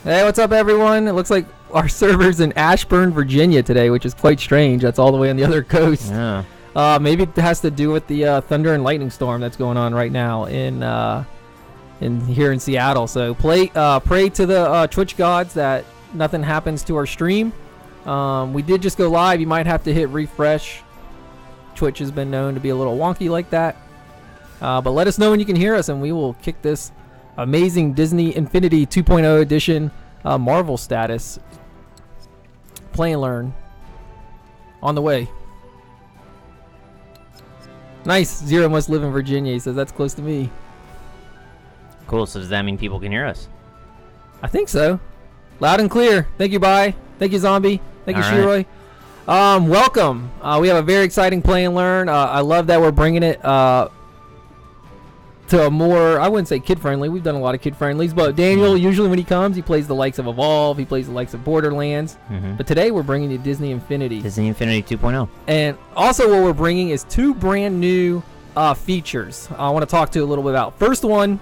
Hey, what's up, everyone? It looks like our server's in Ashburn, Virginia today, which is quite strange. That's all the way on the other coast. Yeah. Maybe it has to do with the thunder and lightning storm that's going on right now in here in Seattle. So pray to the Twitch gods that nothing happens to our stream. We did just go live. You might have to hit refresh. Twitch has been known to be a little wonky like that. But let us know when you can hear us, and we will kick this amazing Disney Infinity 2.0 edition Marvel status. Play and learn. On the way. Nice. Zero must live in Virginia. He says that's close to me. Cool. So does that mean people can hear us? I think so. Loud and clear. Thank you, Bye. Thank you, Zombie. Thank you, All Shiroy. Welcome. We have a very exciting play and learn. I love that we're bringing it to a more, I wouldn't say kid-friendly. We've done a lot of kid-friendlies, but Daniel, usually when he comes, he plays the likes of Evolve. He plays the likes of Borderlands. But today we're bringing you Disney Infinity. Disney Infinity 2.0. And also what we're bringing is two brand new features I want to talk to you a little bit about. First one,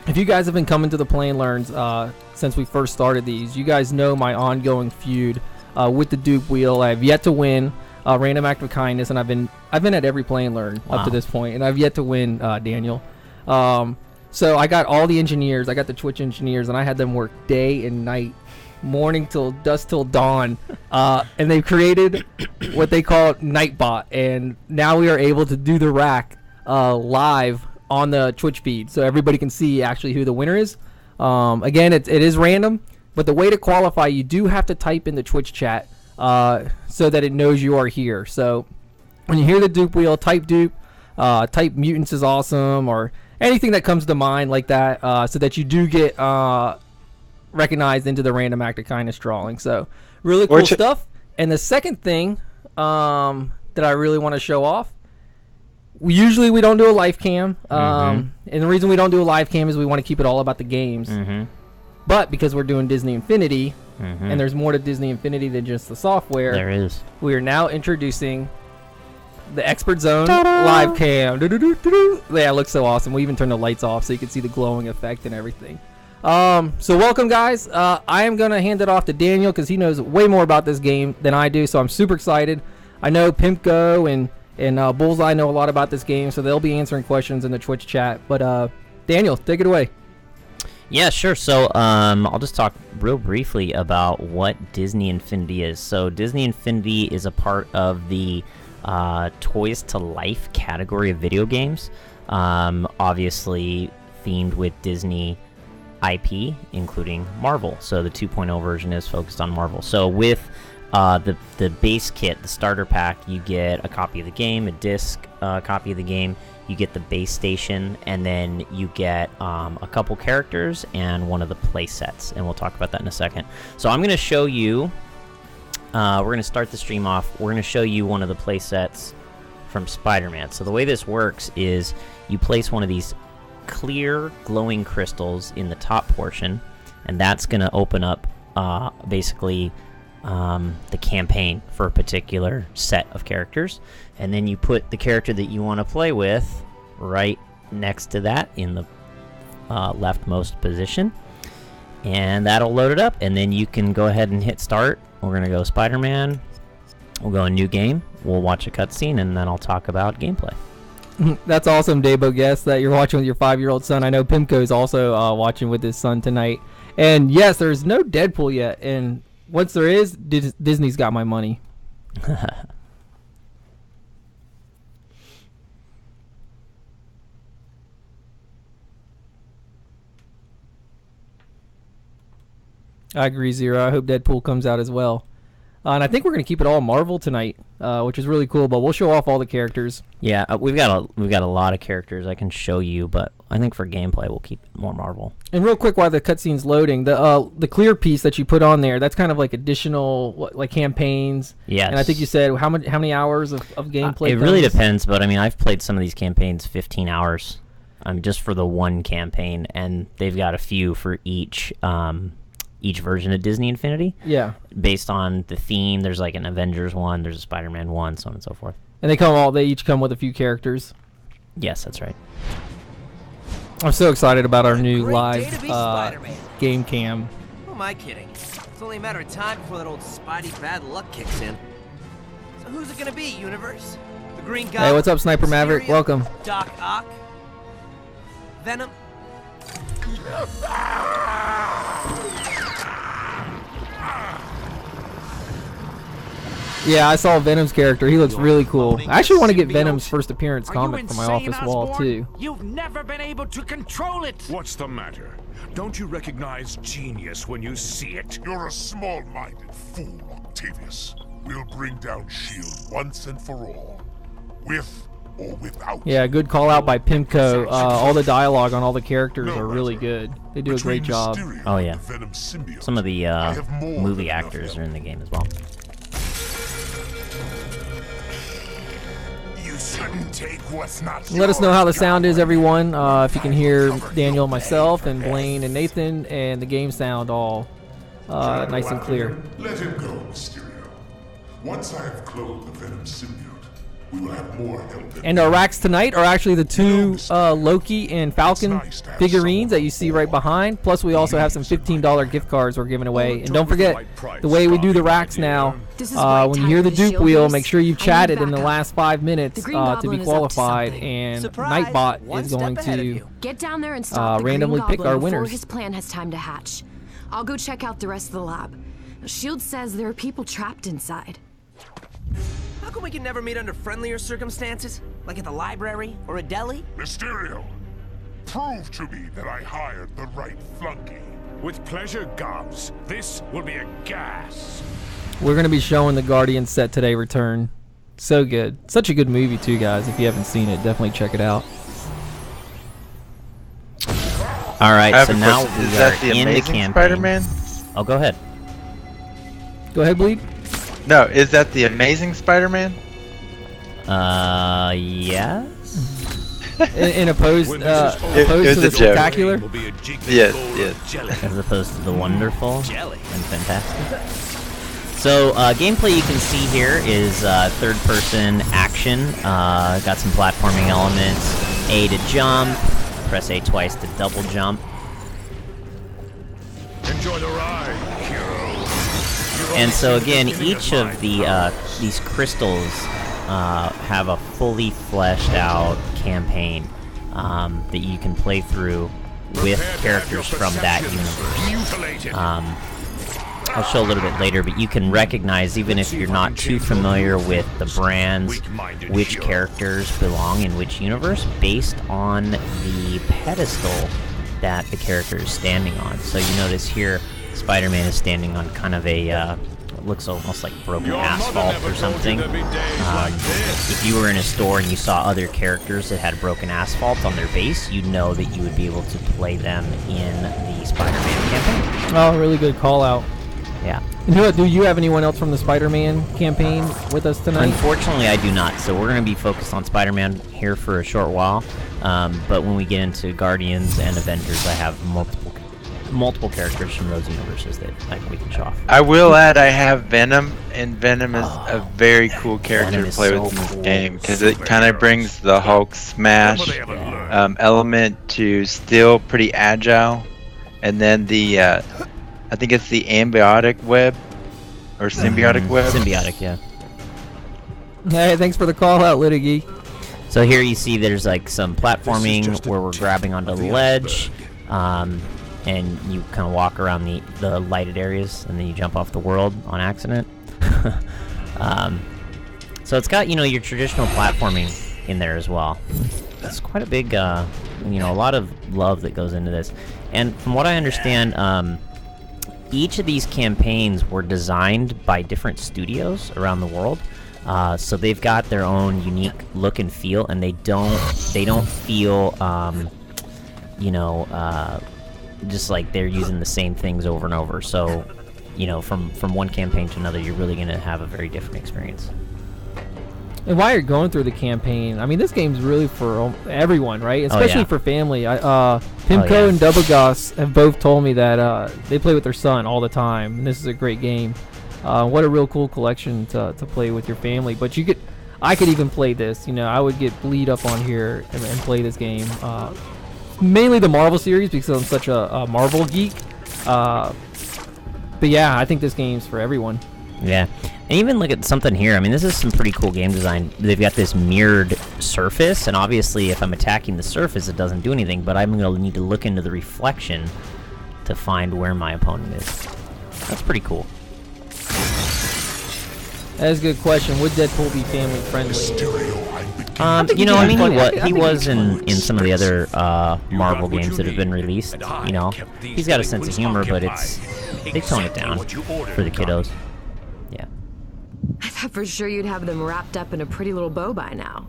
if you guys have been coming to the Play and Learns since we first started these, you guys know my ongoing feud with the Dupe Wheel. I have yet to win Random Act of Kindness, and I've been at every Play and Learn up to this point, and I've yet to win Daniel. So I got all the engineers. I got the Twitch engineers, and I had them work day and night, morning till dusk till dawn, and they've created what they call Nightbot, and now we are able to do the rack live on the Twitch feed, so everybody can see actually who the winner is. Again, it is random, but the way to qualify, you do have to type in the Twitch chat so that it knows you are here. So when you hear the Dupe Wheel, type Dupe, type Mutants is awesome, or anything that comes to mind like that, so that you do get recognized into the Random Act of Kindness drawing. So really cool stuff. And the second thing that I really want to show off, we don't do a live cam, and the reason we don't do a live cam is we want to keep it all about the games. But because we're doing Disney Infinity, and there's more to Disney Infinity than just the software, There is. we are now introducing the Expert Zone live cam. Yeah, it looks so awesome. We even turned the lights off so you can see the glowing effect and everything. So welcome, guys. I am going to hand it off to Daniel because he knows way more about this game than I do, so I'm super excited. I know Pimpko and Bullseye know a lot about this game, so they'll be answering questions in the Twitch chat. But Daniel, take it away. Yeah, sure. So I'll just talk real briefly about what Disney Infinity is. So Disney Infinity is a part of the Toys to Life category of video games, obviously themed with Disney IP, including Marvel. So the 2.0 version is focused on Marvel. So with the base kit, the starter pack, you get a copy of the game, a disc copy of the game, you get the base station, and then you get a couple characters and one of the play sets, and we'll talk about that in a second. So I'm going to show you, we're going to start the stream off, we're going to show you one of the play sets from Spider-Man. So the way this works is you place one of these clear glowing crystals in the top portion, and that's going to open up basically the campaign for a particular set of characters, and then you put the character that you want to play with right next to that in the leftmost position, and that'll load it up, and then you can go ahead and hit start. We're going to go Spider-Man, we'll go a new game, we'll watch a cutscene, and then I'll talk about gameplay. That's awesome, Dabo Guest, that you're watching with your 5-year-old son. I know Pimco is also watching with his son tonight. And yes, there's no Deadpool yet, and once there is, Disney's got my money. I agree, Zero. I hope Deadpool comes out as well. And I think we're going to keep it all Marvel tonight, which is really cool, but we'll show off all the characters. Yeah, we've got a lot of characters I can show you, but I think for gameplay we'll keep it more Marvel. And real quick, while the cutscene's loading, the clear piece that you put on there, that's kind of like additional like campaigns. Yes. And I think you said how many hours of gameplay? It really depends, but I mean I've played some of these campaigns 15 hours, just for the one campaign, and they've got a few for each version of Disney Infinity. Yeah. Based on the theme, there's like an Avengers one, there's a Spider-Man one, so on and so forth. And they each come with a few characters. Yes, that's right. I'm so excited about our new live game cam. am I kidding? It's only a matter of time before that old Spidey bad luck kicks in. So who's it gonna be, Universe? The Green Goblin? Hey, what's up, Sniper Maverick? Mysterio? Welcome. Doc Ock? Venom? Yeah, I saw Venom's character. He looks really cool. I actually want to get Venom's first appearance comic for my office wall, too. You've never been able to control it. What's the matter? Don't you recognize genius when you see it? You're a small-minded fool, Octavius. We'll bring down S.H.I.E.L.D. once and for all. With or without. Yeah, good call out by Pimco. All the dialogue on all the characters are really good. They do a great job. Oh yeah. Some of the movie actors are in the game as well. You shouldn't take what's not Let us know how the sound is, everyone. If you can hear Daniel, myself, and Blaine, and Nathan, and the game sound all nice and clear. Let him go, Mysterio. Once I have cloned the Venom symbiote, we will have more help than And our racks tonight are actually the two Loki and Falcon figurines that you see right behind. Plus, we also have some $15 gift cards we're giving away. And don't forget, the way we do the racks now, when you hear the dupe wheel, make sure you chatted in the last 5 minutes to be qualified. And Nightbot is going to get down there and stop the randomly Green pick Goblin our before winners. his plan has time to hatch. I'll go check out the rest of the lab. S.H.I.E.L.D. says there are people trapped inside. How come we can never meet under friendlier circumstances? Like at the library or a deli? Mysterio, prove to me that I hired the right flunky. With pleasure, Gobs. This will be a gas. We're going to be showing the Guardian set today, Return. So good. Such a good movie, too, guys. If you haven't seen it, definitely check it out. All right, I have so a now question. we Is that are the in the Amazing campaign. Spider-Man? Oh, go ahead. Go ahead, Bleed. No, is that the Amazing Spider-Man? Yeah. In opposed, When this is over, It opposed was to a the joke. spectacular. Will be a jiggly Yes, bowl of yes. jelly. As opposed to the wonderful Jelly. and fantastic. So gameplay you can see here is third-person action. Got some platforming elements. A to jump. Press A twice to double jump. Enjoy the ride, hero. And so again, each of the these crystals have a fully fleshed out campaign that you can play through with characters from that universe. I'll show a little bit later, but you can recognize, even if you're not too familiar with the brands, which characters belong in which universe based on the pedestal that the character is standing on. So you notice here, Spider-Man is standing on kind of a, looks almost like broken asphalt or something. If you were in a store and you saw other characters that had broken asphalt on their base, you'd know that you would be able to play them in the Spider-Man campaign. Oh, really good call out. Yeah. And do you have anyone else from the Spider-Man campaign with us tonight? Unfortunately, I do not. So we're going to be focused on Spider-Man here for a short while. But when we get into Guardians and Avengers, I have multiple characters from those universes that we can show off. I will add I have Venom, and Venom is a very cool character Venom to is play so with in this cool. game because it kind of brings the Hulk smash element to still pretty agile, and then the I think it's the ambiotic web or symbiotic web. Symbiotic, yeah. Hey, thanks for the call out, Litty. So here you see there's like some platforming where we're grabbing onto the ledge, and you kind of walk around the lighted areas, and then you jump off the world on accident. So it's got, your traditional platforming in there as well. It's quite a big, a lot of love that goes into this. And from what I understand, each of these campaigns were designed by different studios around the world. So they've got their own unique look and feel, and they don't feel, just like they're using the same things over and over. So, from one campaign to another, you're really gonna have a very different experience. And while you're going through the campaign, I mean, this game's really for everyone, right? Especially for family. Pimco and Dubagos have both told me that they play with their son all the time, and this is a great game. What a real cool collection to play with your family. But I could even play this. I would get Bleed up on here and play this game. Mainly the Marvel series because I'm such a Marvel geek. But yeah, I think this game's for everyone. Yeah, and even look at something here. I mean, this is some pretty cool game design. They've got this mirrored surface, and obviously if I'm attacking the surface, it doesn't do anything, but I'm going to need to look into the reflection to find where my opponent is. That's pretty cool. That is a good question. Would Deadpool be family friendly? You know, I mean, he think was he'd be in some of the other Marvel games that have been released. You know, he's got a sense of humor, but they tone it down for the kiddos. Yeah. I thought for sure you'd have them wrapped up in a pretty little bow by now.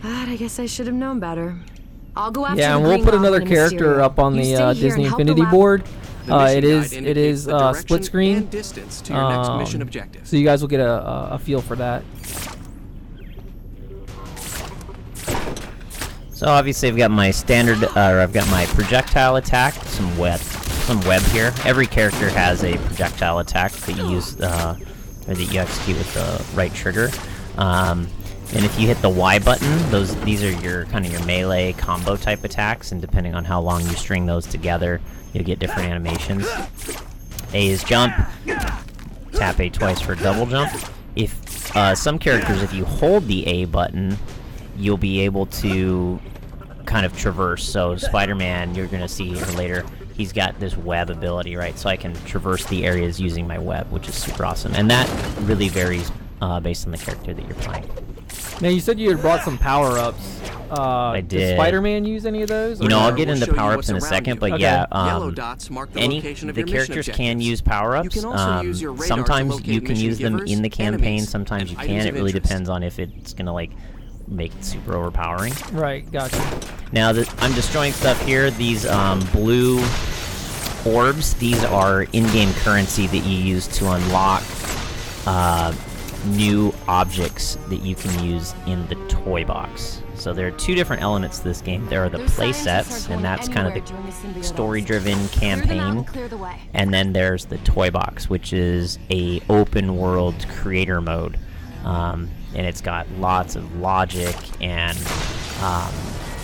But I guess I should have known better. I'll go after Yeah, and the we'll Green put another Goblin and character Mysterio. up on You the stay here Disney and help the Infinity lab- board. The mission It guide is indicates the direction split screen. and distance to your next mission objective. So you guys will get a feel for that. So obviously I've got my standard, or I've got my projectile attack, some web here. Every character has a projectile attack that you use, or that you execute with the right trigger. And if you hit the Y button, these are your kind of your melee combo type attacks, and depending on how long you string those together, you'll get different animations. A is jump. Tap A twice for double jump. If some characters, if you hold the A button, you'll be able to kind of traverse. So Spider-Man, you're gonna see here later, he's got this web ability, right? So I can traverse the areas using my web, which is super awesome. And that really varies based on the character that you're playing. Now you said you had brought some power-ups. I did. Does Spider-Man use any of those? You know, I'll or- get into power-ups in a second, but Okay. yeah, Yellow dots mark the location of the your mission characters objectives. can use power-ups. You can also use your radar to Sometimes locate you can mission use them givers, in the campaign, enemies, sometimes and you items can't. It of really interest. depends on if it's gonna like make it super overpowering. Right, gotcha. Now that I'm destroying stuff here, these blue orbs, these are in-game currency that you use to unlock new objects that you can use in the toy box. So there are two different elements to this game. There are the play sets, and that's kind of the story-driven campaign. And then there's the toy box, which is a open world creator mode. And it's got lots of logic and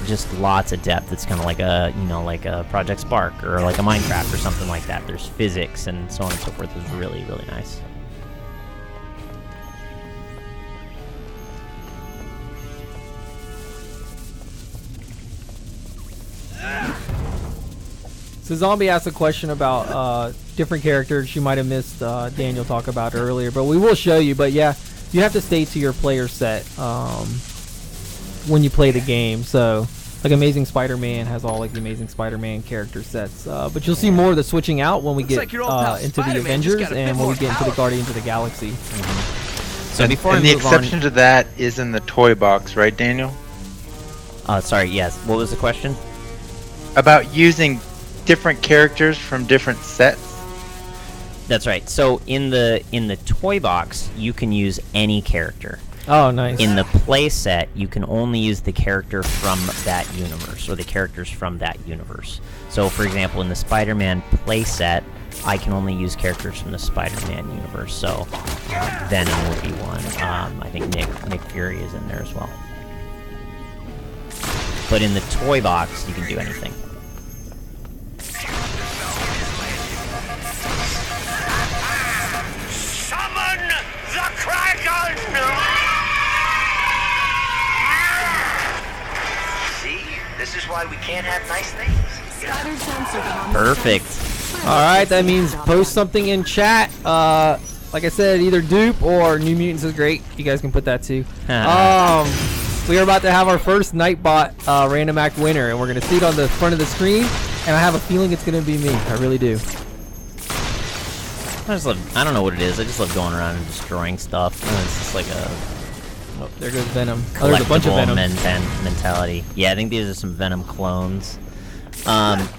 just lots of depth. It's kind of like a, you know, like a Project Spark or like a Minecraft or something like that. There's physics and so on and so forth. It's really, really nice. So Zombie asked a question about different characters. You might have missed Daniel talk about earlier, but we will show you. But yeah, you have to stay to your player set when you play the game. So like Amazing Spider-Man has all like the Amazing Spider-Man character sets, but you'll see more of the switching out when we get like your old pal into the Spider-Man just Avengers got a bit and when we more get into the power. Guardians of the Galaxy. So before and I the move exception to that is in the toy box, right, Daniel? sorry, yes. What was the question? About using different characters from different sets. That's right. So in the toy box, you can use any character. Oh, nice. In the play set, you can only use the character from that universe, or the characters from that universe. So, for example, in the Spider-Man play set, I can only use characters from the Spider-Man universe. So, Venom would be one. I think Nick Fury is in there as well. But in the toy box, you can do anything. Summon the Kraken! See? This is why we can't have nice things. Perfect. All right, that means post something in chat. Like I said, either Dupe or New Mutants is great. You guys can put that too. We are about to have our first Nightbot random act winner, and we're gonna see it on the front of the screen. And I have a feeling it's gonna be me. I really do. I don't know what it is. I just love going around and destroying stuff. It's just like a Oh, there goes Venom. Oh, there's a bunch of collectible Venom. mentality. Yeah, I think these are some Venom clones.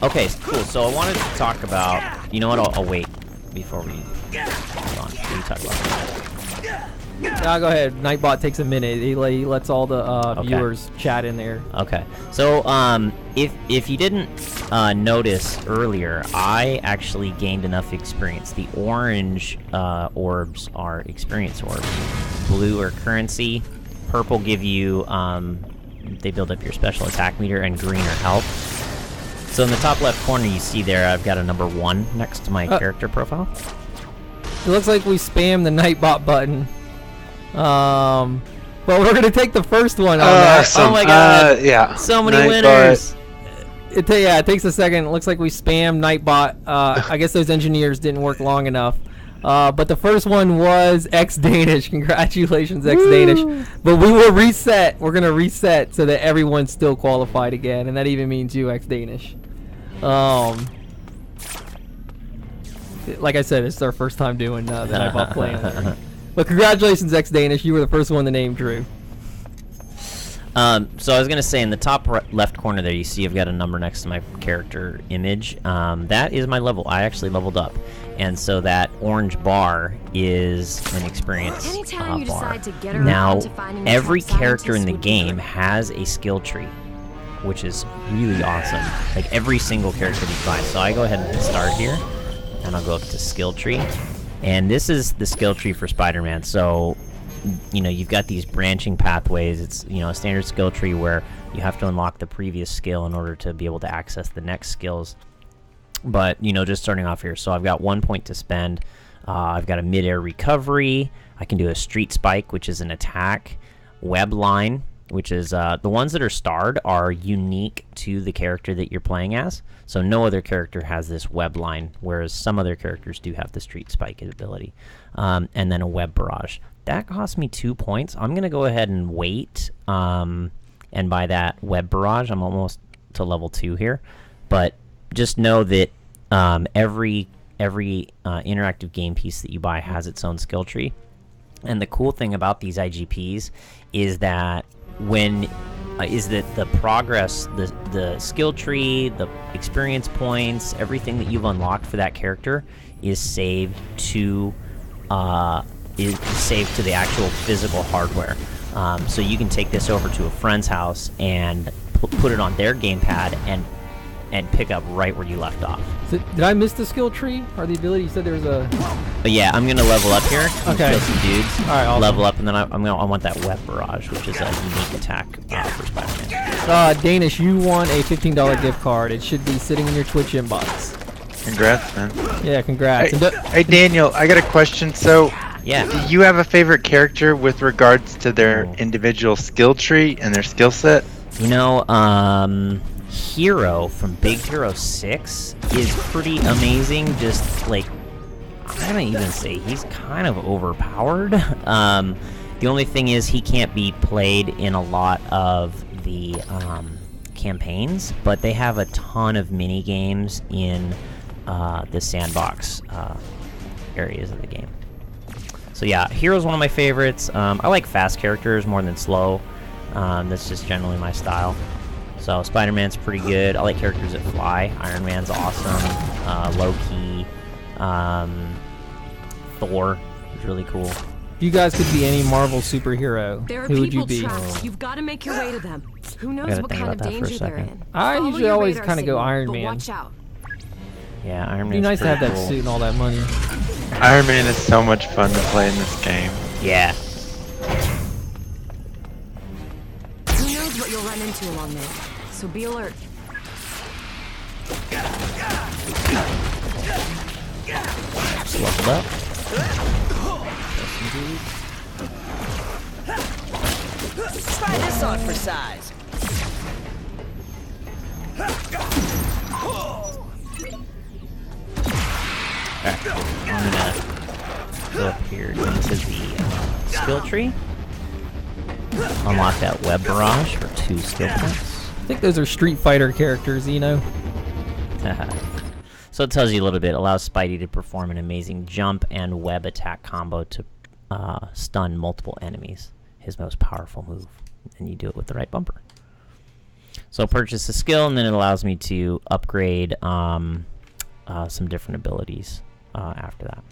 Okay, cool. So I wanted to talk about. You know what? I'll wait before we move on. We talk about that. Now go ahead. Nightbot takes a minute. He lets all the viewers chat in there. Okay. So if you didn't notice earlier, I actually gained enough experience. The orange orbs are experience orbs. Blue are currency. Purple give you they build up your special attack meter, and green are health. So in the top left corner, you see there, I've got a number 1 next to my character profile. It looks like we spammed the Nightbot button. But we're gonna take the first one on that. Oh my god! Yeah. So many Nightbot. winners. It takes a second. It looks like we spammed Nightbot. I guess those engineers didn't work long enough. But the first one was X Danish. Congratulations, X Danish. But we will reset. We're gonna reset so that everyone's still qualified again, and that even means you, X Danish. Like I said, it's our first time doing the Nightbot playing. But congratulations, X Danish. You were the first one to name Drew. So I was gonna say in the top left corner there, you see I've got a number next to my character image. That is my level. I actually leveled up, and so that orange bar is an experience Anytime you bar. decide to get around Now, to finding the every top character in the scientist would be game great. has a skill tree, which is really awesome. Like every single character you find. So I go ahead and start here, and I'll go up to skill tree, and this is the skill tree for Spider-Man. So, you know, you've got these branching pathways. It's, you know, a standard skill tree where you have to unlock the previous skill in order to be able to access the next skills. But, you know, just starting off here. So I've got 1 point to spend. I've got a mid-air recovery. I can do a street spike, which is an attack. Web line, which is the ones that are starred are unique to the character that you're playing as. So no other character has this web line, whereas some other characters do have the street spike ability. And then a web barrage. That cost me 2 points. I'm going to go ahead and wait and buy that web barrage. I'm almost to level 2 here. But just know that every interactive game piece that you buy has its own skill tree. And the cool thing about these IGPs is that the progress, the skill tree, the experience points, everything that you've unlocked for that character is saved to the actual physical hardware. So you can take this over to a friend's house and put it on their gamepad and pick up right where you left off. So, did I miss the skill tree or the ability? You said there was a. But yeah, I'm gonna level up here. Okay. Kill some dudes. All right. Awesome. Level up, and then I want that web barrage, which is a unique attack for Spider-Man. Danish, you won a $15 gift card. It should be sitting in your Twitch inbox. Congrats, man. Yeah, congrats. Hey, Daniel, I got a question. So, yeah, do you have a favorite character with regards to their individual skill tree and their skill set? You know, Hero from Big Hero 6 is pretty amazing. Just like, I'm gonna even say he's kind of overpowered. The only thing is he can't be played in a lot of the campaigns, but they have a ton of mini games in the sandbox areas of the game. So yeah, Hero's one of my favorites. I like fast characters more than slow. That's just generally my style. So Spider-Man's pretty good. I like characters that fly. Iron Man's awesome. Loki. Thor is really cool. If you guys could be any Marvel superhero, There are who would you people be? trapped. You've got to make your way to them. Who knows gotta what think kind about of that for a danger they're second. in. I Follow usually your always radar kinda go signal, Iron but Man. Watch out. Yeah, Iron Man's It'd be nice to have that cool. suit and all that money. Iron Man is so much fun to play in this game. Yeah. Who knows what you'll run into along there. So be alert. Just leveled up. Try this on for size. I'm gonna go up here into the skill tree. Unlock that web barrage for 2 skill points. I think those are Street Fighter characters, you know. So it tells you a little bit. Allows Spidey to perform an amazing jump and web attack combo to stun multiple enemies. His most powerful move. And you do it with the right bumper. So purchase a skill, and then it allows me to upgrade some different abilities after that.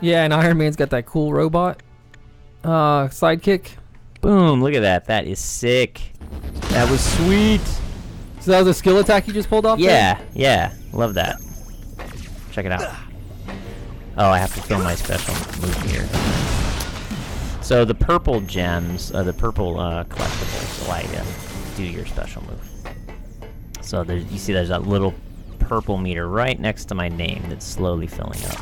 Yeah, and Iron Man's got that cool robot sidekick. Boom, look at that. That is sick. That was sweet. So that was a skill attack you just pulled off? Yeah, yeah. Love that. Check it out. Oh, I have to kill my special move here. So the purple gems, the purple collectibles allow you to do your special move. So you see there's that little purple meter right next to my name that's slowly filling up.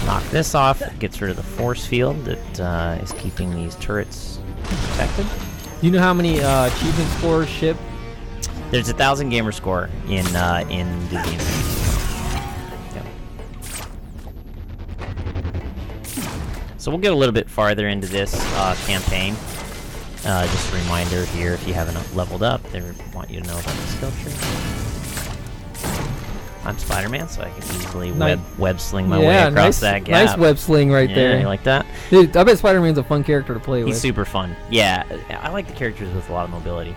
Knock this off, it gets rid of the force field that is keeping these turrets protected. Do you know how many achievement scores ship? There's 1,000 gamer score in Disney Infinity. So we'll get a little bit farther into this campaign. Just a reminder here, if you haven't leveled up, they want you to know about the skill tree. I'm Spider-Man, so I can easily web sling my way across that gap. Nice web sling right there. You like that? Dude, I bet Spider-Man's a fun character to play with. He's super fun. Yeah, I like the characters with a lot of mobility.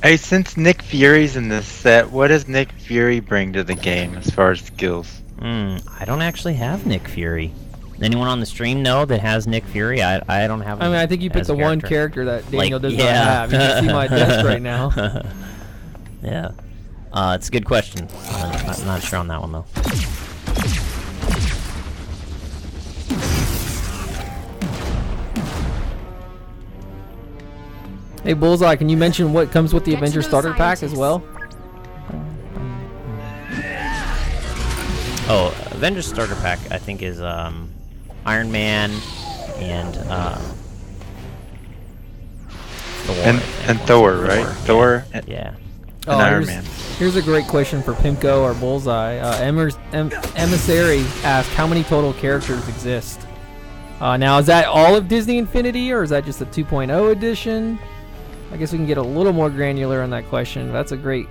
Hey, since Nick Fury's in this set, what does Nick Fury bring to the game as far as skills? I don't actually have Nick Fury. Anyone on the stream know that has Nick Fury? I don't have him. I mean, I think you picked the one character that Daniel does not have. You can see my desk right now. Yeah. It's a good question. I'm not sure on that one, though. Hey, Bullseye, can you mention what comes with the Avengers Starter Pack as well? Oh, Avengers Starter Pack, I think, is Iron Man and Thor. And Thor, right? Thor. Yeah. And Iron Man. Here's a great question for Pimco or Bullseye. Emissary asked, how many total characters exist? Now, is that all of Disney Infinity, or is that just a 2.0 edition? I guess we can get a little more granular on that question. That's a great...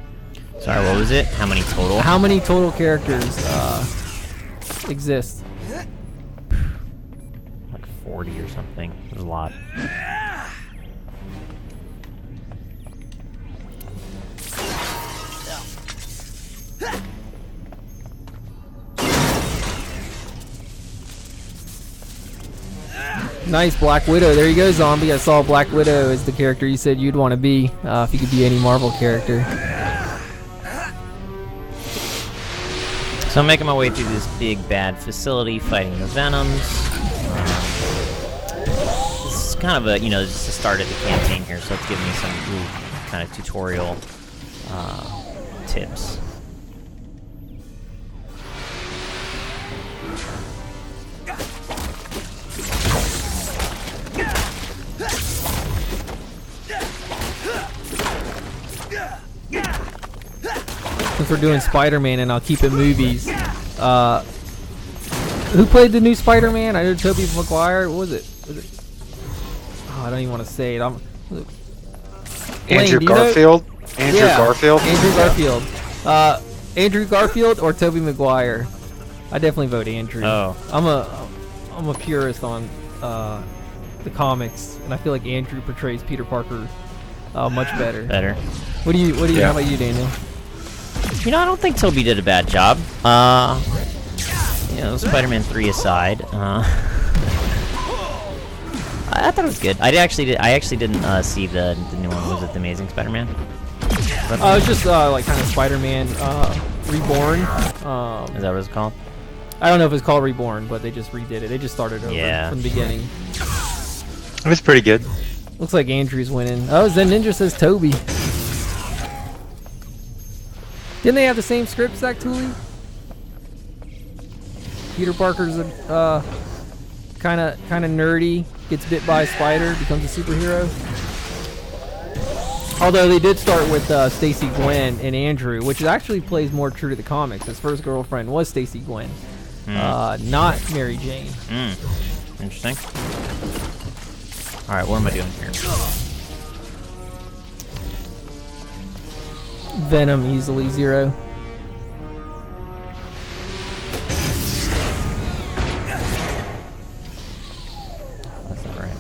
Sorry, what was it? How many total? How many total characters exist? Like 40 or something. There's a lot. Nice, Black Widow. There you go, Zombie. I saw Black Widow as the character you said you'd want to be if you could be any Marvel character. So I'm making my way through this big bad facility, fighting the Venoms. This is kind of a, just the start of the campaign here, so it's giving me some kind of tutorial tips. Since we're doing Spider-Man and I'll keep it movies, who played the new Spider-Man? I know Tobey Maguire. What was it? Oh, I don't even want to say it. Andrew Garfield? Andrew Garfield? Andrew Garfield. Andrew Garfield or Tobey Maguire? I definitely vote Andrew. Oh. I'm a purist on the comics, and I feel like Andrew portrays Peter Parker much better. What do you how about you, Daniel? I don't think Tobey did a bad job. Spider-Man 3 aside, I thought it was good. I actually didn't see the new one. Was it The Amazing Spider-Man? It was just like kind of Spider-Man Reborn. Is that what it's called? I don't know if it's called Reborn, but they just redid it. They just started over from the beginning. It was pretty good. Looks like Andrew's winning. Oh, Zen Ninja says Toby. Didn't they have the same script, Zach Tooley? Peter Parker's a kind of nerdy, gets bit by a spider, becomes a superhero. Although they did start with Stacy Gwen and Andrew, which actually plays more true to the comics. His first girlfriend was Stacy Gwen, not Mary Jane. Interesting. All right, what am I doing here? Venom easily 0. That's not right.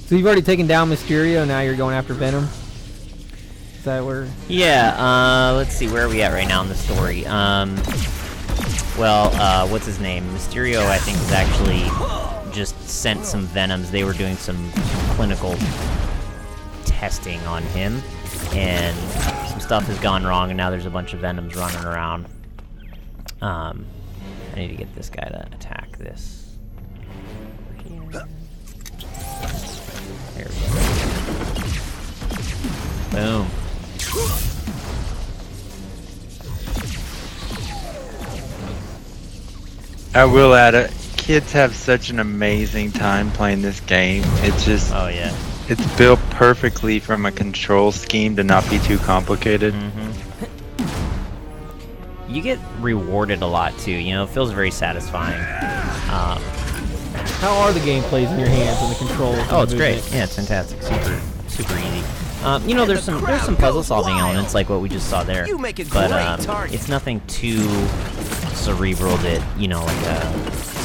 So you've already taken down Mysterio, now you're going after Venom? Is that where? Yeah, let's see, where are we at right now in the story? What's his name? Mysterio, I think, has actually just sent some Venoms. They were doing some clinical testing on him, and some stuff has gone wrong, and now there's a bunch of Venoms running around. I need to get this guy to attack this. There we go. Boom. I will add it. Kids have such an amazing time playing this game. It's just, Oh yeah. it's built perfectly from a control scheme to not be too complicated. You get rewarded a lot too. You know, it feels very satisfying. How are the gameplays in your hands and the controls? Oh, it's great. Yeah, it's fantastic. Super easy. You know, there's some puzzle solving elements like what we just saw there, You make a but great target. it's nothing too cerebral that, you know, like a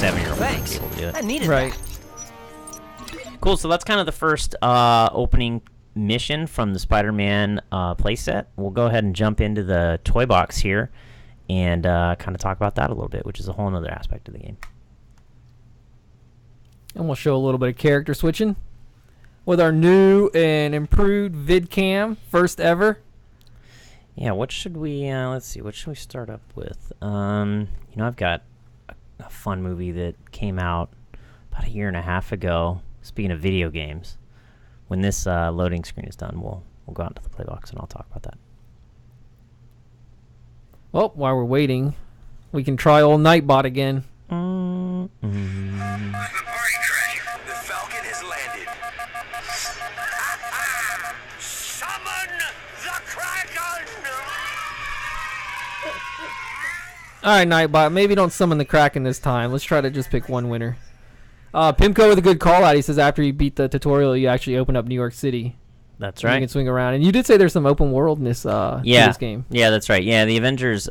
7-year-old would be Thanks. able to do it. I needed Right. that. Cool. So that's kind of the first opening mission from the Spider-Man playset. We'll go ahead and jump into the toy box here and kind of talk about that a little bit, which is a whole other aspect of the game. And we'll show a little bit of character switching with our new and improved VidCam, first ever. Yeah, what should we, let's see, what should we start up with? You know, I've got a fun movie that came out about 1.5 years ago. Speaking of video games, when this loading screen is done, we'll go out into the play box and I'll talk about that. Well, while we're waiting, we can try old Nightbot again. All right, Crash. The Falcon has landed. Summon the Kraken! Alright, Nightbot, maybe don't summon the Kraken this time. Let's try to just pick one winner. Pimco with a good call out. He says after you beat the tutorial, you actually open up New York City. That's You right. can swing around. And you did say there's some open worldness to this game. Yeah, that's right. Yeah, the Avengers,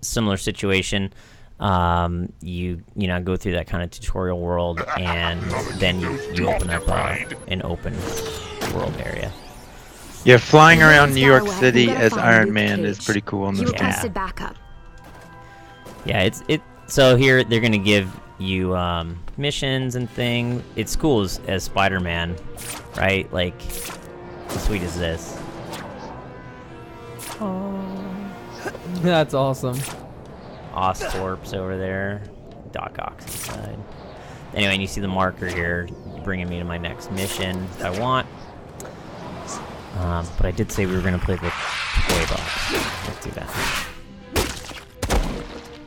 similar situation. You know, go through that kind of tutorial world, and then you open up an open world area. Yeah, flying around New York Go ahead, City we gotta as find Iron Luke Man is Cage. pretty cool in He this game. requested backup. Yeah, so here they're gonna give you missions and things. It's cool as Spider-Man, right? Like, how sweet is this? That's awesome. Oscorp's over there. Doc Ock's inside. Anyway, and you see the marker here bringing me to my next mission if I want. But I did say we were going to play the toy box. Let's do that.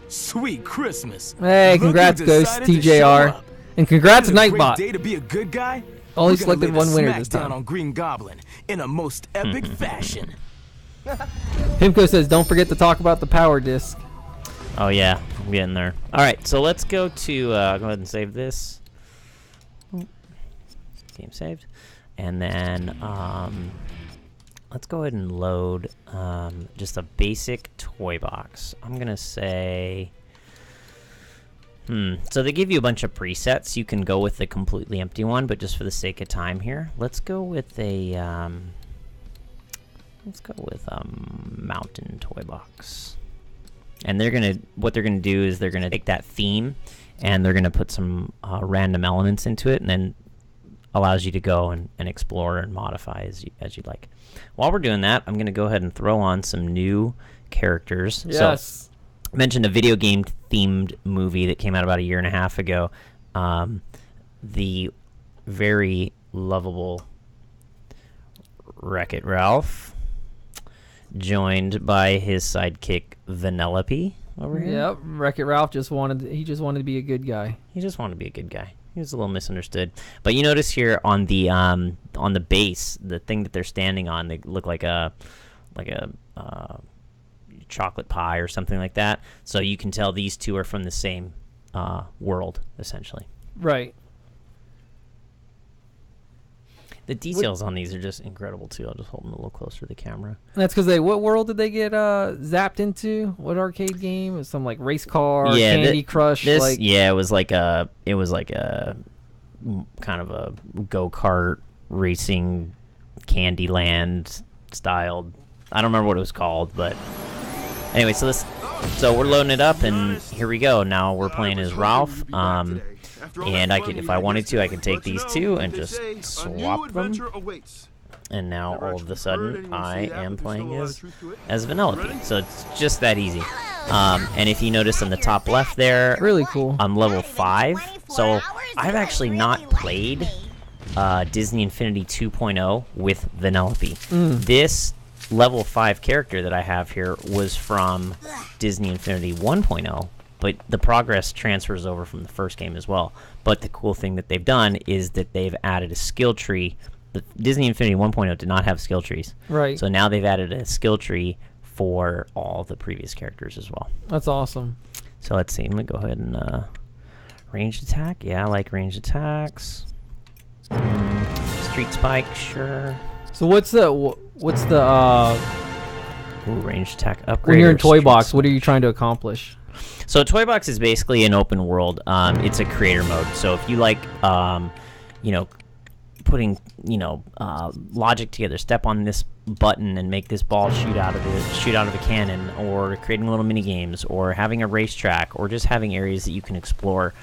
Sweet Christmas. Hey, Look who congrats, Ghost decided to show TJR. up. And congrats, Isn't it a Nightbot. great day to be a good guy? Only We're gonna selected lay the one winner smack this down time. on Green Goblin in a most epic fashion. Pimco says don't forget to talk about the power disc. Oh, yeah. I'm getting there. All right, so let's go to... go ahead and save this. Game saved. And then... let's go ahead and load just a basic toy box. I'm going to say... So they give you a bunch of presets. You can go with the completely empty one, but just for the sake of time here, let's go with a mountain toy box. And what they're gonna do is they're gonna take that theme, and they're gonna put some random elements into it, and then allows you to go and explore and modify as you'd like. While we're doing that, I'm gonna go ahead and throw on some new characters. Yes. So, I mentioned a video game themed movie that came out about 1.5 years ago. The very lovable Wreck-It Ralph, joined by his sidekick Vanellope over here. Yep, Wreck-It Ralph just wanted to be a good guy. He just wanted to be a good guy. He was a little misunderstood. But you notice here on the base, the thing that they're standing on, they look like a chocolate pie or something like that. So you can tell these two are from the same world, essentially. Right. The details on these are just incredible too. I'll just hold them a little closer to the camera. And that's because what world did they get zapped into? What arcade game? It was some like race car, Candy Crush. It was like a kind of a go-kart racing Candyland styled. I don't remember what it was called, but anyway, so we're loading it up, and here we go. Now we're playing as Ralph. And if I wanted to, I could take these two and just swap them. And now all of a sudden, I am playing as Vanellope. So it's just that easy. And if you notice on the top left there, Really cool. I'm level 5. So I've actually not played Disney Infinity 2.0 with Vanellope. This level 5 character that I have here was from Disney Infinity 1.0, but the progress transfers over from the first game as well. But the cool thing that they've done is that they've added a skill tree. The Disney Infinity 1.0 did not have skill trees. Right. So now they've added a skill tree for all the previous characters as well. That's awesome. So let's see. Let me go ahead and ranged attack. Yeah, I like ranged attacks. Street spike, sure. So what's the Ooh, ranged attack upgrade. when you're in or Toy street Box, spike. what are you trying to accomplish? So Toy Box is basically an open world. It's a creator mode. So if you like, you know, putting, you know, logic together, step on this button and make this ball shoot out of a cannon, or creating little mini games, or having a racetrack, or just having areas that you can explore,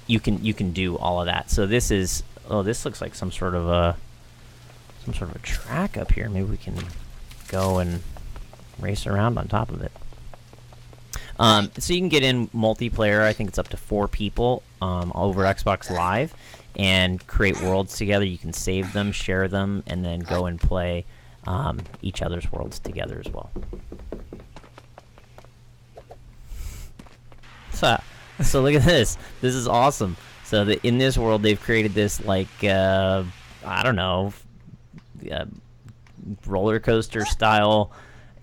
you can do all of that. So this is, oh, this looks like some sort of a track up here. Maybe we can go and race around on top of it. So you can get in multiplayer. I think it's up to 4 people over Xbox Live, and create worlds together. You can save them, share them, and then go and play each other's worlds together as well. So look at this. This is awesome. So in this world, they've created this, like, I don't know, roller coaster style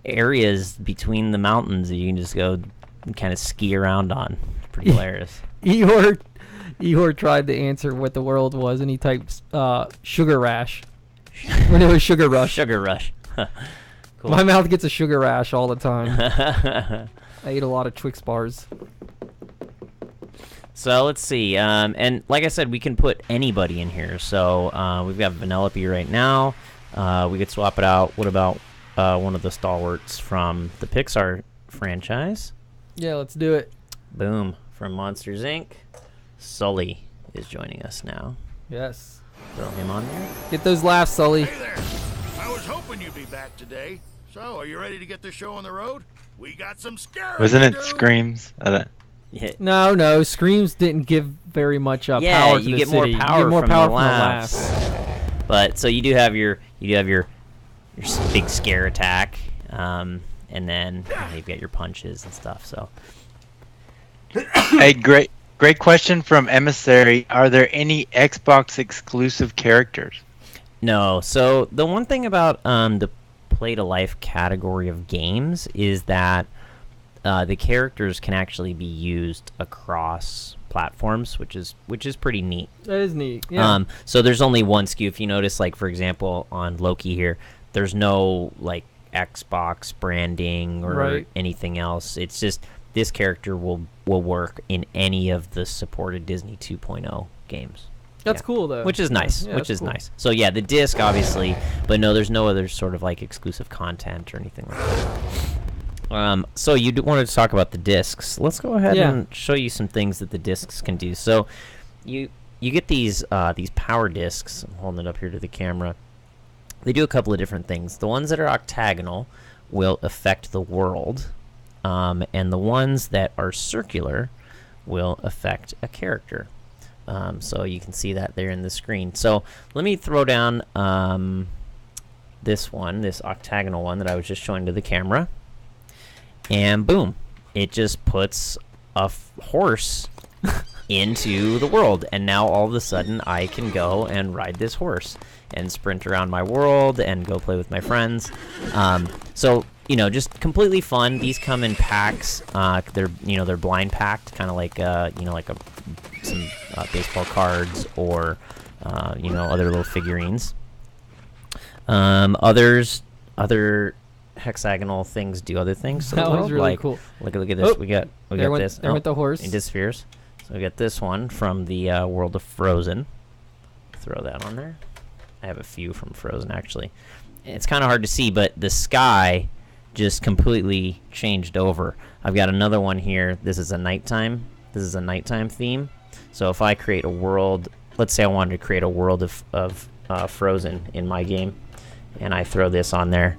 areas between the mountains that you can just go and kind of ski around on. Pretty hilarious. Eeyore tried to answer what the world was, and he typed sugar rash when it was sugar rush. Sugar rush. Cool. My mouth gets a sugar rash all the time. I ate a lot of Twix bars. So let's see. And like I said, we can put anybody in here. So we've got Vanellope right now. We could swap it out. What about one of the stalwarts from the Pixar franchise? Yeah, let's do it. Boom. From Monsters, Inc., Sully is joining us now. Yes. Throw him on there. Get those laughs, Sully. Hey there. I was hoping you'd be back today. So, are you ready to get the show on the road? We got some scary. Wasn't it Screams? Yeah. No. Screams didn't give very much power to the city. You get more power from the laughs. But so you do have your big scare attack, and then you've got your punches and stuff. So. Hey, great question from Emissary. Are there any Xbox exclusive characters? No. So the one thing about the play to life category of games is that the characters can actually be used across platforms, which is pretty neat. That is neat. Yeah. So there's only one SKU. If you notice, like for example on Loki here, there's no like Xbox branding or anything else. It's just this character will work in any of the supported Disney 2.0 games. That's cool though. Which is nice. Yeah, which is cool. nice. So yeah, the disc obviously, but no, there's no other sort of like exclusive content or anything like that. So you wanted to talk about the discs. Let's go ahead and show you some things that the discs can do. So you get these power discs. I'm holding it up here to the camera. They do a couple of different things. The ones that are octagonal will affect the world, and the ones that are circular will affect a character. So you can see that there in the screen. So let me throw down this octagonal one that I was just showing to the camera. And boom, it just puts a horse into the world. And now all of a sudden I can go and ride this horse and sprint around my world and go play with my friends. So, just completely fun. These come in packs. They're blind packed, kind of like, some baseball cards or, other little figurines. Other hexagonal things do other things. So that was really cool. Look at this. We got this. There went the horse. It disappears. So we got this one from the world of Frozen. Throw that on there. I have a few from Frozen actually. It's kind of hard to see, but the sky just completely changed over. I've got another one here. This is a nighttime theme. So if I create a world, let's say I wanted to create a world of frozen in my game, and I throw this on there,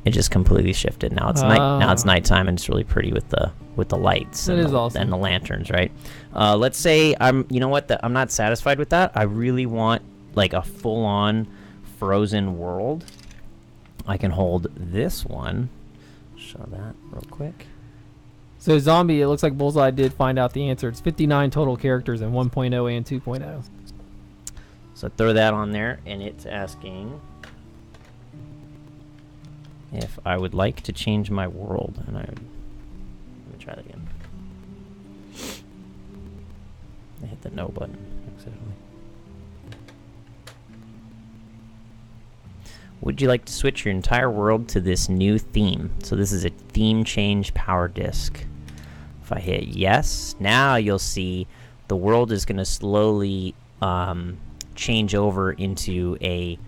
it just completely shifted. Now it's night. Now it's nighttime, and it's really pretty with the lights and the lanterns, right? Let's say you know what? I'm not satisfied with that. I really want like a full-on frozen world. I can hold this one. Show that real quick. So Zombie, it looks like Bullseye did find out the answer. It's 59 total characters in 1.0 and 2.0. So throw that on there, and it's asking if I would like to change my world. And let me try that again. I hit the no button accidentally. Would you like to switch your entire world to this new theme? So this is a theme change power disc. If I hit yes, now you'll see the world is going to slowly change over into a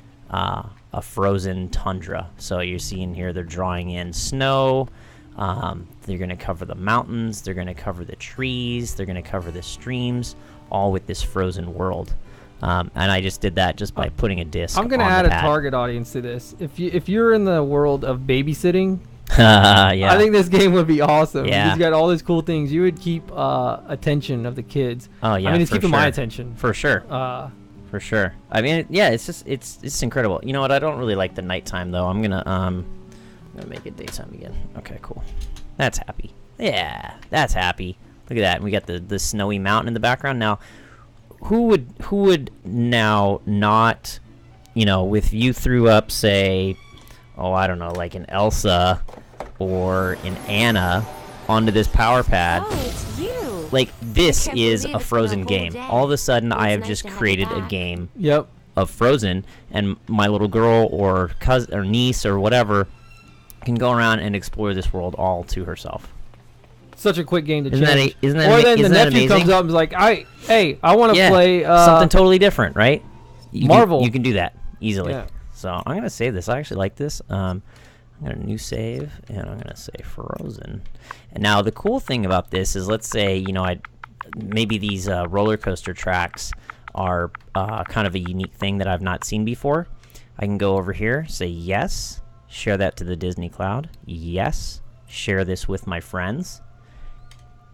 frozen tundra. So you're seeing here they're drawing in snow. They're going to cover the mountains. They're going to cover the trees. They're going to cover the streams, all with this frozen world. And I just did that just by putting a disc. I'm gonna add a target audience to this. If you're in the world of babysitting, yeah, I think this game would be awesome. Yeah. He's got all these cool things. You would keep attention of the kids. Oh yeah, I mean, it's for keeping sure. my attention for sure. For sure. I mean, yeah, it's just it's incredible. You know what? I don't really like the nighttime though. I'm gonna make it daytime again. Okay, cool. That's happy. Yeah, that's happy. Look at that. And we got the snowy mountain in the background now. Who would now not, you know, if you threw up, say, oh, I don't know, like an Elsa or an Anna onto this power pad, it's you. Like this is a Frozen game. All of a sudden, I have just created a game of Frozen, and my little girl or cousin or niece or whatever can go around and explore this world all to herself. Such a quick game to Isn't change. That, isn't that, or then isn't the that nephew amazing? comes up and is like, I want to play something totally different, right? Marvel. You can do that easily. Yeah. So I'm gonna save this. I actually like this. I'm gonna new save, and I'm gonna say Frozen. And now the cool thing about this is, let's say, you know, maybe these roller coaster tracks are kind of a unique thing that I've not seen before. I can go over here, say yes, share that to the Disney Cloud. Yes, share this with my friends.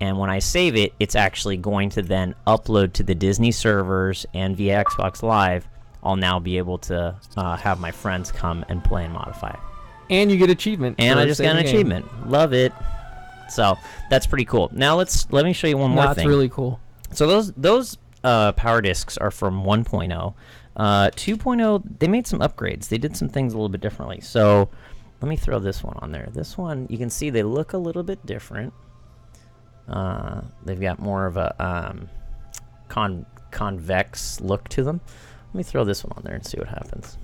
And when I save it, it's actually going to then upload to the Disney servers, and via Xbox Live, I'll now be able to have my friends come and play and modify it. And you get achievement. And I just got an achievement. Love it. So that's pretty cool. Now let me show you one more thing. That's really cool. So those power discs are from 1.0. 2.0, they made some upgrades. They did some things a little bit differently. So let me throw this one on there. This one, you can see they look a little bit different. They've got more of a convex look to them. Let me throw this one on there and see what happens.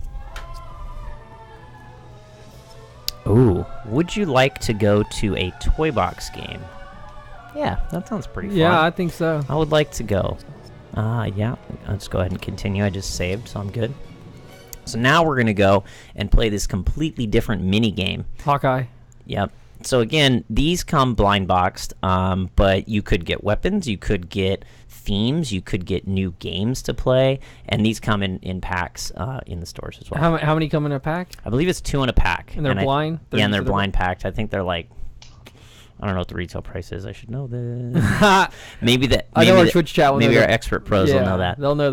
Ooh, would you like to go to a Toy Box game? Yeah, that sounds pretty fun. Yeah, I think so. I would like to go. Yeah, I'll just go ahead and continue. I just saved, so I'm good. So now we're going to go and play this completely different mini game. Hawkeye. Yep. So again, these come blind boxed, but you could get weapons, you could get themes, you could get new games to play, and these come in packs in the stores as well. How many come in a pack? I believe it's 2 in a pack. And they're blind? Yeah, and they're blind packed. I think they're like, I don't know what the retail price is. I should know this. maybe that. I know our Twitch chat will maybe know our that. expert pros will know that. They'll know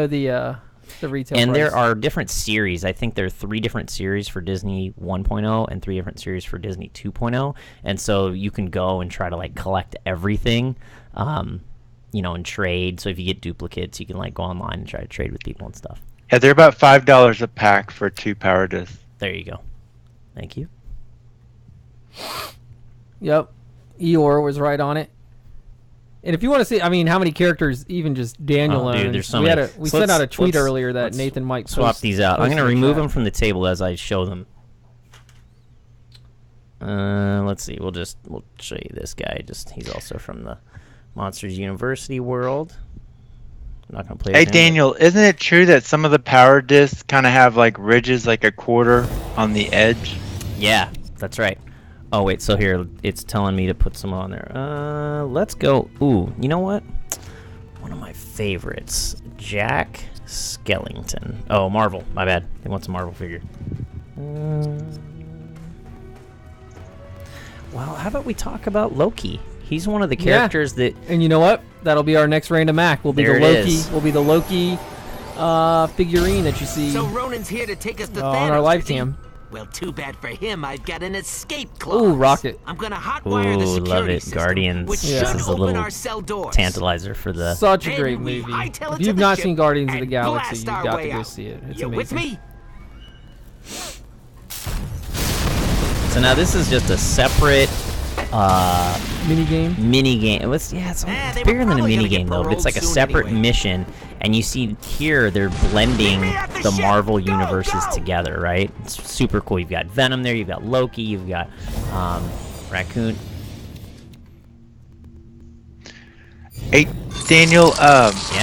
the retail and price. there are different series. I think there are 3 different series for Disney 1.0 and 3 different series for Disney 2.0. And so you can go and try to like collect everything, you know, and trade. So if you get duplicates, you can like go online and try to trade with people and stuff. Yeah, they're about $5 a pack for 2 power discs. There you go. Thank you. Yep. Eeyore was right on it. And if you want to see, I mean, how many characters even just Daniel owns? Dude, there's so many. We sent out a tweet earlier that Nathan might swap these out. I'm going to remove them from the table as I show them. Let's see. We'll show you this guy. He's also from the Monsters University world. I'm not going to play Hey, with him, Daniel, isn't it true that some of the power discs kind of have like ridges like a quarter on the edge? Yeah, that's right. Oh, wait, so here, it's telling me to put some on there. Let's go. Ooh, you know what? One of my favorites, Jack Skellington. Oh, Marvel. My bad. They want some Marvel figure. Well, how about we talk about Loki? He's one of the characters that... And you know what? That'll be our next random act. Will be There the it Loki. is. Will be the Loki figurine that you see So Ronan's here to take us to on our Thanos, live is he? cam. Well, too bad for him. I've got an escape clause. Ooh, rocket. I'm gonna hotwire the Ooh, security love it. system, Guardians. which Yeah. should This is a open little our cell doors. tantalizer for the... Such a Then great we movie. hightail it If to you've the not ship seen Guardians of the and Galaxy, blast you've our got way to go out. see it. It's You with amazing. me? So now this is just a separate Mini game. mini game. It was, it's they bigger were than a probably mini gonna get game though, but it's like a paroled soon separate anyway. mission. And you see here they're blending Meet me at the the ship. Marvel Go, universes go. together, right? It's super cool. You've got Venom there, you've got Loki, you've got Raccoon. Hey, Daniel,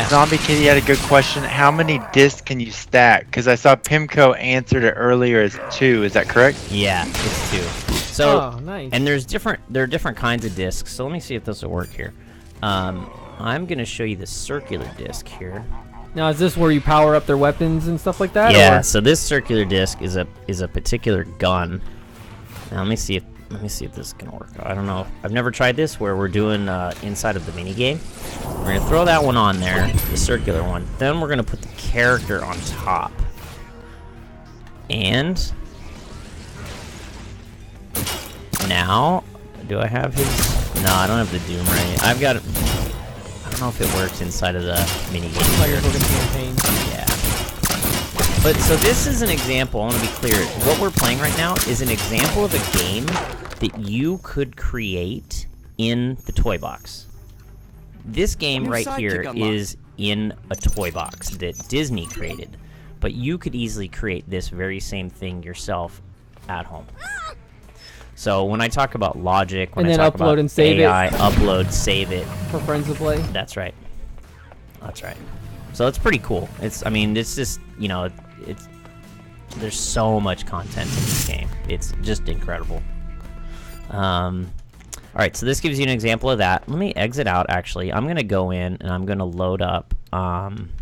Zombie Kitty had a good question. How many discs can you stack? Because I saw Pimco answered it earlier as 2. Is that correct? Yeah, it's 2. So, Oh, nice. and there are different kinds of discs. So let me see if this will work here. I'm gonna show you the circular disc here. Now, is this where you power up their weapons and stuff like that? Yeah. Or? So this circular disc is a particular gun. Now let me see if this is gonna work. I don't know. I've never tried this where we're doing inside of the mini game. We're gonna throw that one on there, the circular one. Then we're gonna put the character on top. And now, do I have his? No, I don't have the Doom Ray. I've got. I don't know if it works inside of the mini game. Like here. a fucking campaign. Yeah. But so this is an example. I want to be clear. What we're playing right now is an example of a game that you could create in the toy box. This game New right sidekick here unlocked. is in a toy box that Disney created. But you could easily create this very same thing yourself at home. So when I talk about logic, when And I then talk upload about and save it. AI, upload, save it. For friends to play. That's right. That's right. So it's pretty cool. It's just, there's so much content in this game. It's just incredible. All right, so this gives you an example of that. Let me exit out, actually. I'm going to go in, and I'm going to load up, return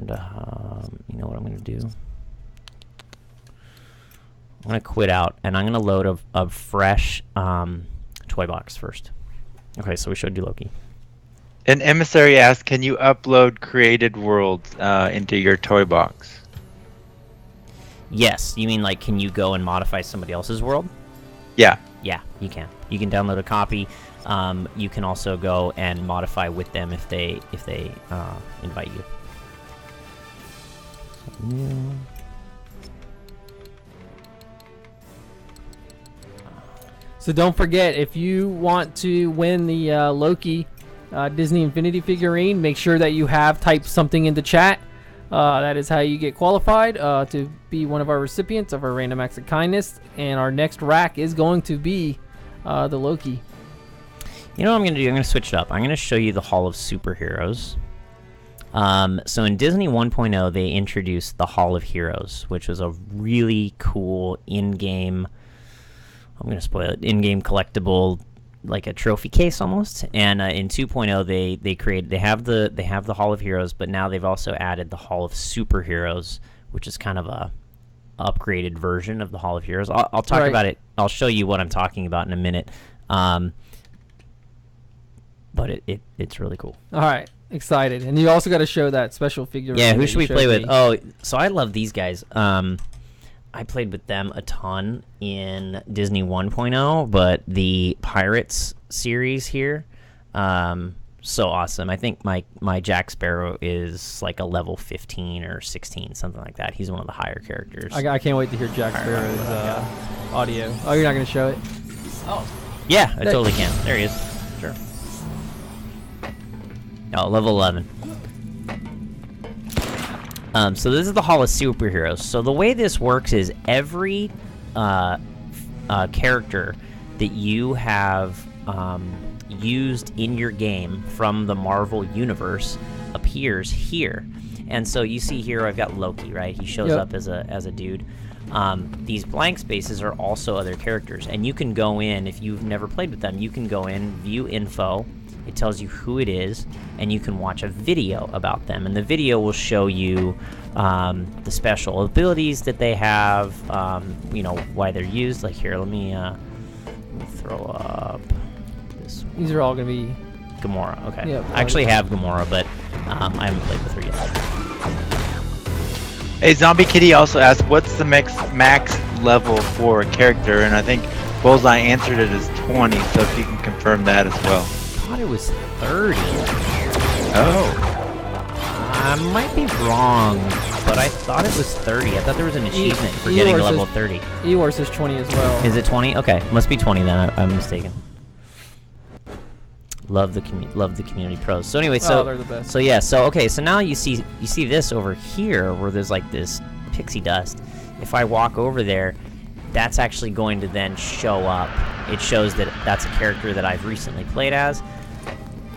to, you know what I'm going to do? I'm going to quit out, and I'm going to load a fresh toy box first. Okay, so we showed you Loki. An emissary asked, can you upload created worlds into your toy box? Yes, you mean like can you go and modify somebody else's world? Yeah. Yeah, you can. You can download a copy. You can also go and modify with them if they invite you. So don't forget, if you want to win the Loki Disney Infinity figurine, make sure that you have typed something in the chat. That is how you get qualified to be one of our recipients of our Random Acts of Kindness. And our next rack is going to be the Loki. You know what I'm going to do? I'm going to switch it up. I'm going to show you the Hall of Superheroes. So in Disney 1.0, they introduced the Hall of Heroes, which was a really cool in-game, I'm going to spoil it, in-game collectible, like a trophy case almost. And in 2.0, they have the Hall of Heroes, but now they've also added the Hall of Superheroes, which is kind of a upgraded version of the Hall of Heroes. I'll talk about it. I'll show you what I'm talking about in a minute. But it's really cool. All right, excited. And you also got to show that special figure. Yeah, who should we play with? Oh, so I love these guys. I played with them a ton in Disney 1.0, but the Pirates series here, so awesome. I think my Jack Sparrow is like a level 15 or 16, something like that. He's one of the higher characters. I can't wait to hear Jack Sparrow's audio. Oh, you're not going to show it? Oh. Yeah, I totally can. There he is. Sure. Oh, level 11. So this is the Hall of Superheroes. So the way this works is every character that you have used in your game from the Marvel Universe appears here. And so you see here I've got Loki, right? He shows up as a dude. these blank spaces are also other characters, and you can go in, if you've never played with them, you can go in, view info, it tells you who it is, and you can watch a video about them, and the video will show you the special abilities that they have, you know, why they're used. Like here, let me throw up this one. These are all gonna be Gamora. Okay. Yeah, I actually have Gamora, but I haven't played with her yet. Hey, Zombie Kitty also asked, what's the max level for a character? And I think Bullseye answered it as 20, so if you can confirm that as well. I thought it was 30. Oh. I might be wrong, but I thought it was 30. I thought there was an achievement for getting level 30. Eeyore says 20 as well. Is it 20? Okay, must be 20 then. I'm mistaken. Love the community pros. So anyway, so they're the best. So yeah, so okay, so now you see this over here where there's like this pixie dust. If I walk over there, that's actually going to then show up. It shows that that's a character that I've recently played as.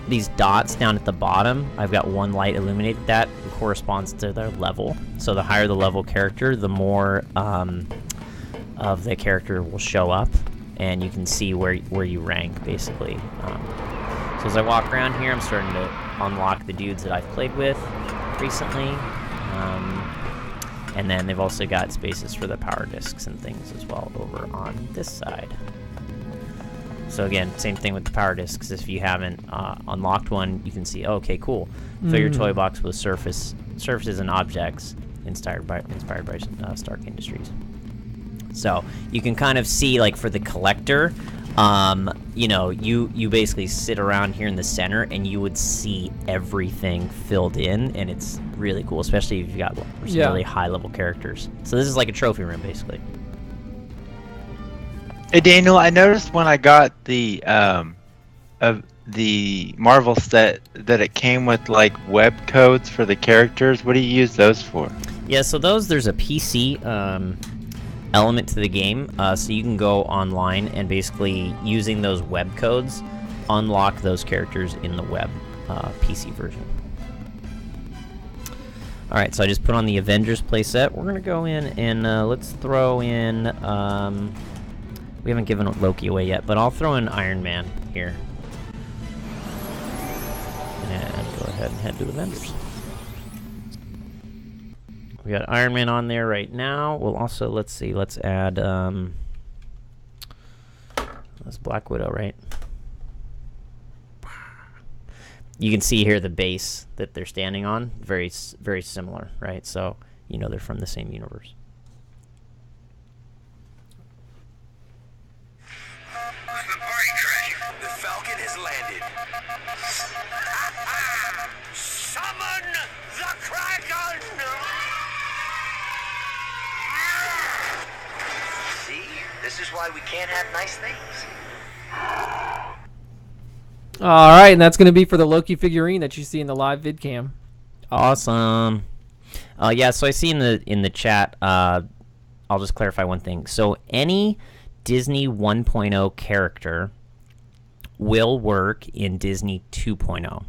These dots down at the bottom, I've got one light illuminated. That corresponds to their level. So the higher the level character, the more of the character will show up, and you can see where you rank basically. So as I walk around here, I'm starting to unlock the dudes that I've played with recently, and then they've also got spaces for the power discs and things as well over on this side. So again, same thing with the power discs. If you haven't unlocked one, you can see, oh, okay, cool. Fill your toy box with surfaces and objects inspired by Stark Industries. So you can kind of see, like, for the collector, you know, you basically sit around here in the center and you would see everything filled in, and it's really cool, especially if you've got some really high level characters. So this is like a trophy room basically. Hey Daniel, I noticed when I got the Marvel set that it came with like web codes for the characters. What do you use those for? Yeah, so there's a PC element to the game, so you can go online and basically using those web codes unlock those characters in the web PC version. Alright, so I just put on the Avengers playset. We're gonna go in and let's throw in we haven't given Loki away yet, but I'll throw in Iron Man here and go ahead and head to Avengers. We got Iron Man on there right now. We'll also, let's see, let's add, that's Black Widow, right? You can see here the base that they're standing on, very similar, right? So, you know they're from the same universe. Alright, Treasure. The Falcon has landed. Summon the Kraken! See? This is why we can't have nice things. All right, and that's going to be for the Loki figurine that you see in the live vid cam. Awesome. Yeah, so I see in the chat, I'll just clarify one thing. So any Disney 1.0 character will work in Disney 2.0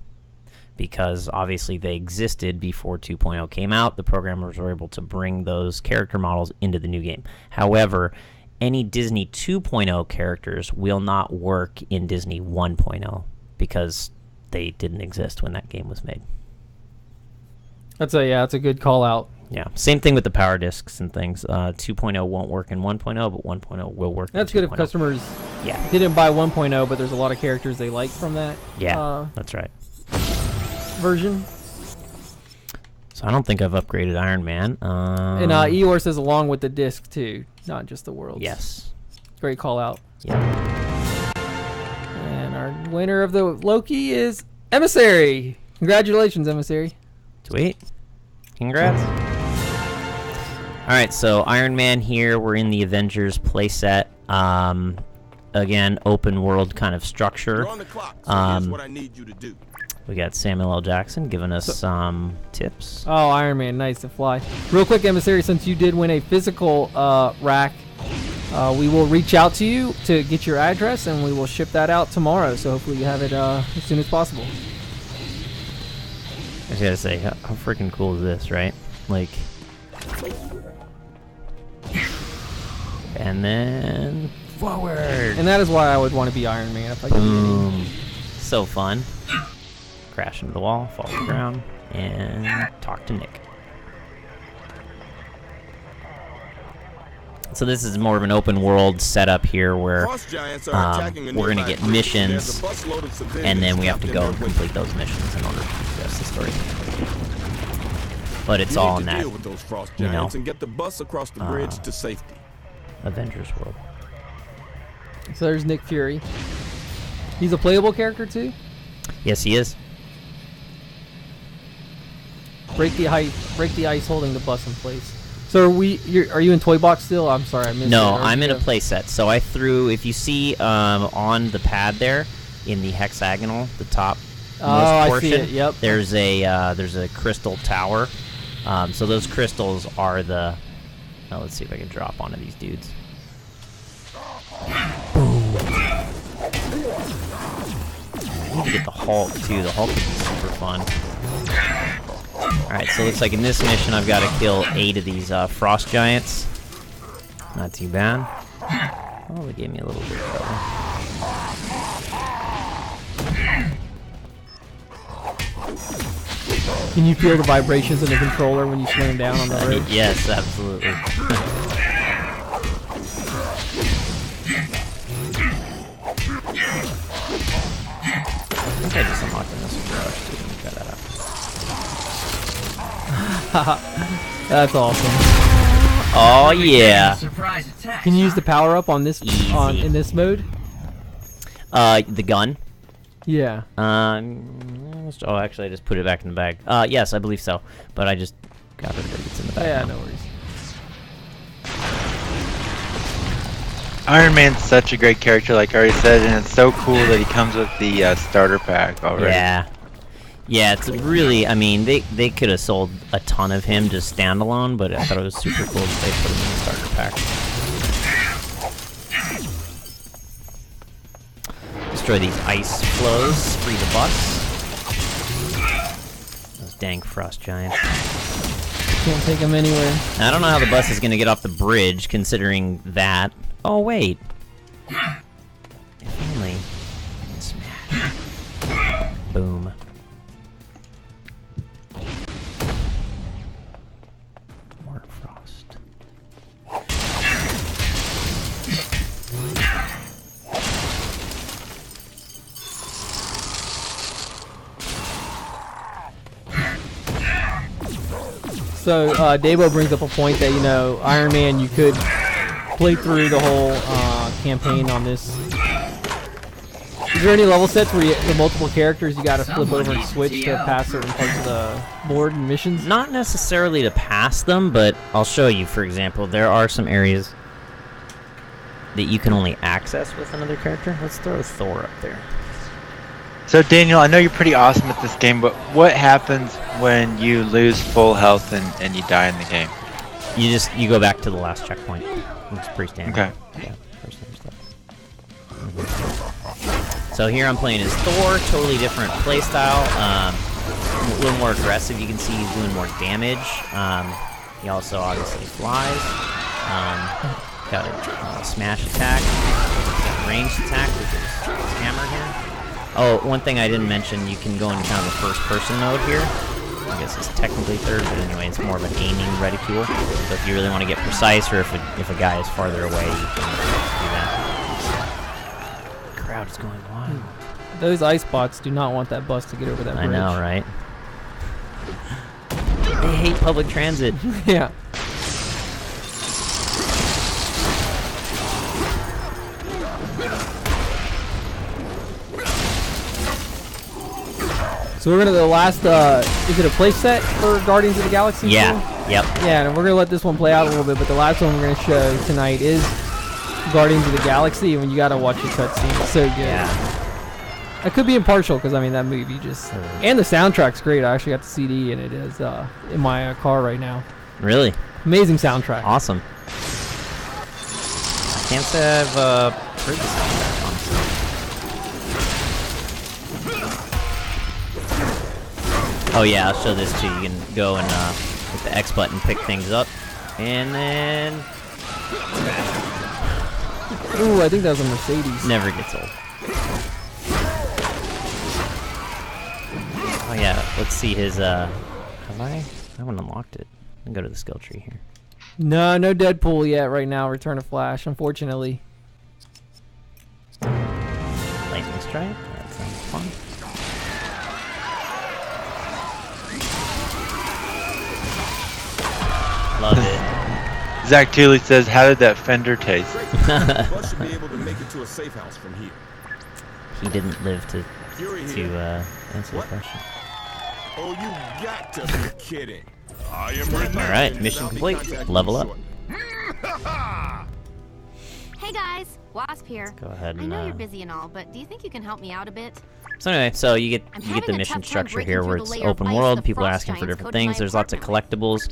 because obviously they existed before 2.0 came out. The programmers were able to bring those character models into the new game. However, any Disney 2.0 characters will not work in Disney 1.0 because they didn't exist when that game was made. That's a good call out. Yeah, same thing with the power discs and things. 2.0 won't work in 1.0, but 1.0 will work. That's in good 2.0. if customers Yeah. didn't buy 1.0, but there's a lot of characters they like from that. Yeah, that's right. Version. So I don't think I've upgraded Iron Man. And Eeyore says along with the disc too, not just the worlds. Yes. Great call out. Yeah. And our winner of the Loki is Emissary. Congratulations, Emissary. Sweet. Congrats. Alright, so Iron Man here. We're in the Avengers playset. Again, open world kind of structure. You're on the clock, so here's what I need you to do. We got Samuel L. Jackson giving us some tips. Oh, Iron Man, nice to fly. Real quick, Emissary, since you did win a physical rack, we will reach out to you to get your address, and we will ship that out tomorrow. So hopefully you have it as soon as possible. I just gotta say, how freaking cool is this, right? Like, And then forward. And that is why I would want to be Iron Man if I could be any. Boom. So fun. Crash into the wall, fall to the ground, and talk to Nick. So this is more of an open world setup here where we're going to get missions, and then we have to go and complete those missions in order to progress the story. But it's all in that, you know, and get the bus across the bridge to safety. Avengers world. So there's Nick Fury. He's a playable character too? Yes, he is. Break the ice holding the bus in place. So are you in Toy Box still? I'm sorry, I missed it. No, I'm in a playset. So I threw, if you see on the pad there, in the hexagonal, the top most portion, I see it. Yep. there's a crystal tower. So those crystals are the. Oh, let's see if I can drop onto these dudes. Boom. I need to get the Hulk too. The Hulk would be super fun. Alright, so it looks like in this mission I've got to kill 8 of these frost giants. Not too bad. Oh, they gave me a little bit of Can you feel the vibrations of the controller when you slam down on the road? Yes, absolutely. I think I just unlocked in this garage too. Let me try that out. That's awesome. Oh yeah. Can you use the power up on this Easy. in this mode? The gun. Yeah. Oh, actually, I just put it back in the bag. Yes, I believe so. But I just got rid of it. It's in the bag. Yeah, now. no worries. Iron Man's such a great character, like I already said, and it's so cool that he comes with the starter pack already. Yeah. Yeah, it's really, I mean, they could have sold a ton of him just standalone, but I thought it was super cool that they put him in the starter pack. Destroy these ice flows, free the bus. Those dang frost giants. Can't take him anywhere. I don't know how the bus is going to get off the bridge, considering that. Oh, wait. If only. Smash. Boom. More frost. So Dabo brings up a point that, you know, Iron Man, you could play through the whole campaign on this. Is there any level sets where the multiple characters you gotta flip over and switch to pass certain parts of the board and missions? Not necessarily to pass them, but I'll show you. For example, there are some areas that you can only access with another character. Let's throw Thor up there. So Daniel, I know you're pretty awesome at this game, but what happens when you lose full health and you die in the game? You go back to the last checkpoint. It's pretty standard. Okay. Yeah, first thing stuff. So here I'm playing as Thor, totally different playstyle. A little more aggressive. You can see he's doing more damage. He also obviously flies. Got a smash attack. Got a ranged attack with his hammer here. Oh, one thing I didn't mention, you can go in kind of a first-person mode here. I guess it's technically third, but anyway, it's more of an aiming reticule. So if you really want to get precise, or if a guy is farther away, you can do that. The crowd is going wild. Those ice bots do not want that bus to get over that bridge. I know, right? They hate public transit. Yeah. So we're gonna the last. Is it a play set for Guardians of the Galaxy? Yeah. Yep. Yeah, and we're gonna let this one play out a little bit, but the last one we're gonna show tonight is Guardians of the Galaxy, and you gotta watch the cutscene. It's so good. Yeah. I could be impartial because I mean that movie just and the soundtrack's great. I actually got the CD and it is in my car right now. Really? Amazing soundtrack. Awesome. I can't say I've heard the soundtrack, honestly. Oh yeah, I'll show this too. You can go and with the X button pick things up, and then Ooh, I think that was a Mercedes. Never gets old. Oh yeah, let's see his have I haven't unlocked it. I can go to the skill tree here. No Deadpool yet right now, Return of Flash, unfortunately. Lightning strike, that sounds fun. Love it. Zach Tooley says, how did that fender taste? Bus should be able to make it to a safe house from here. He didn't live to answer the question. Oh, you got to be kidding. I am ready. Alright, mission complete. Level up. Hey guys, Wasp here. Go ahead and I know you're busy and all, but do you think you can help me out a bit? So anyway, so you get the mission structure here where it's open world, people are asking for different things. There's lots of collectibles.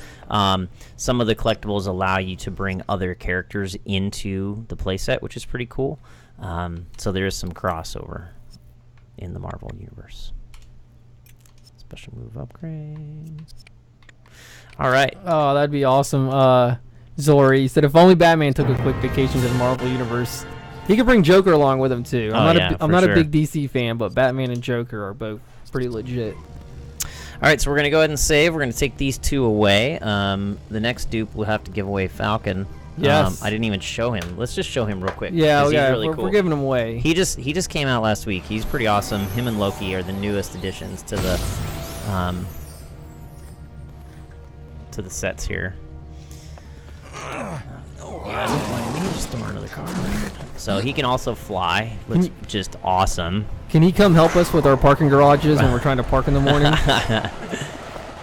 Some of the collectibles allow you to bring other characters into the playset, which is pretty cool. So there is some crossover in the Marvel universe. Special move upgrade. All right. Oh, that'd be awesome. Zori said, if only Batman took a quick vacation to the Marvel universe. He could bring Joker along with him too. I'm not a big DC fan, but Batman and Joker are both pretty legit. All right, so we're gonna go ahead and save. We're gonna take these two away. The next dupe we'll have to give away Falcon. Yes. I didn't even show him. Let's just show him real quick. Yeah, 'cause he's yeah. really cool. We're giving him away. He just came out last week. He's pretty awesome. Him and Loki are the newest additions to the sets here. Yeah, just throw another card. So he can also fly, which is just awesome. Can he come help us with our parking garages when we're trying to park in the morning?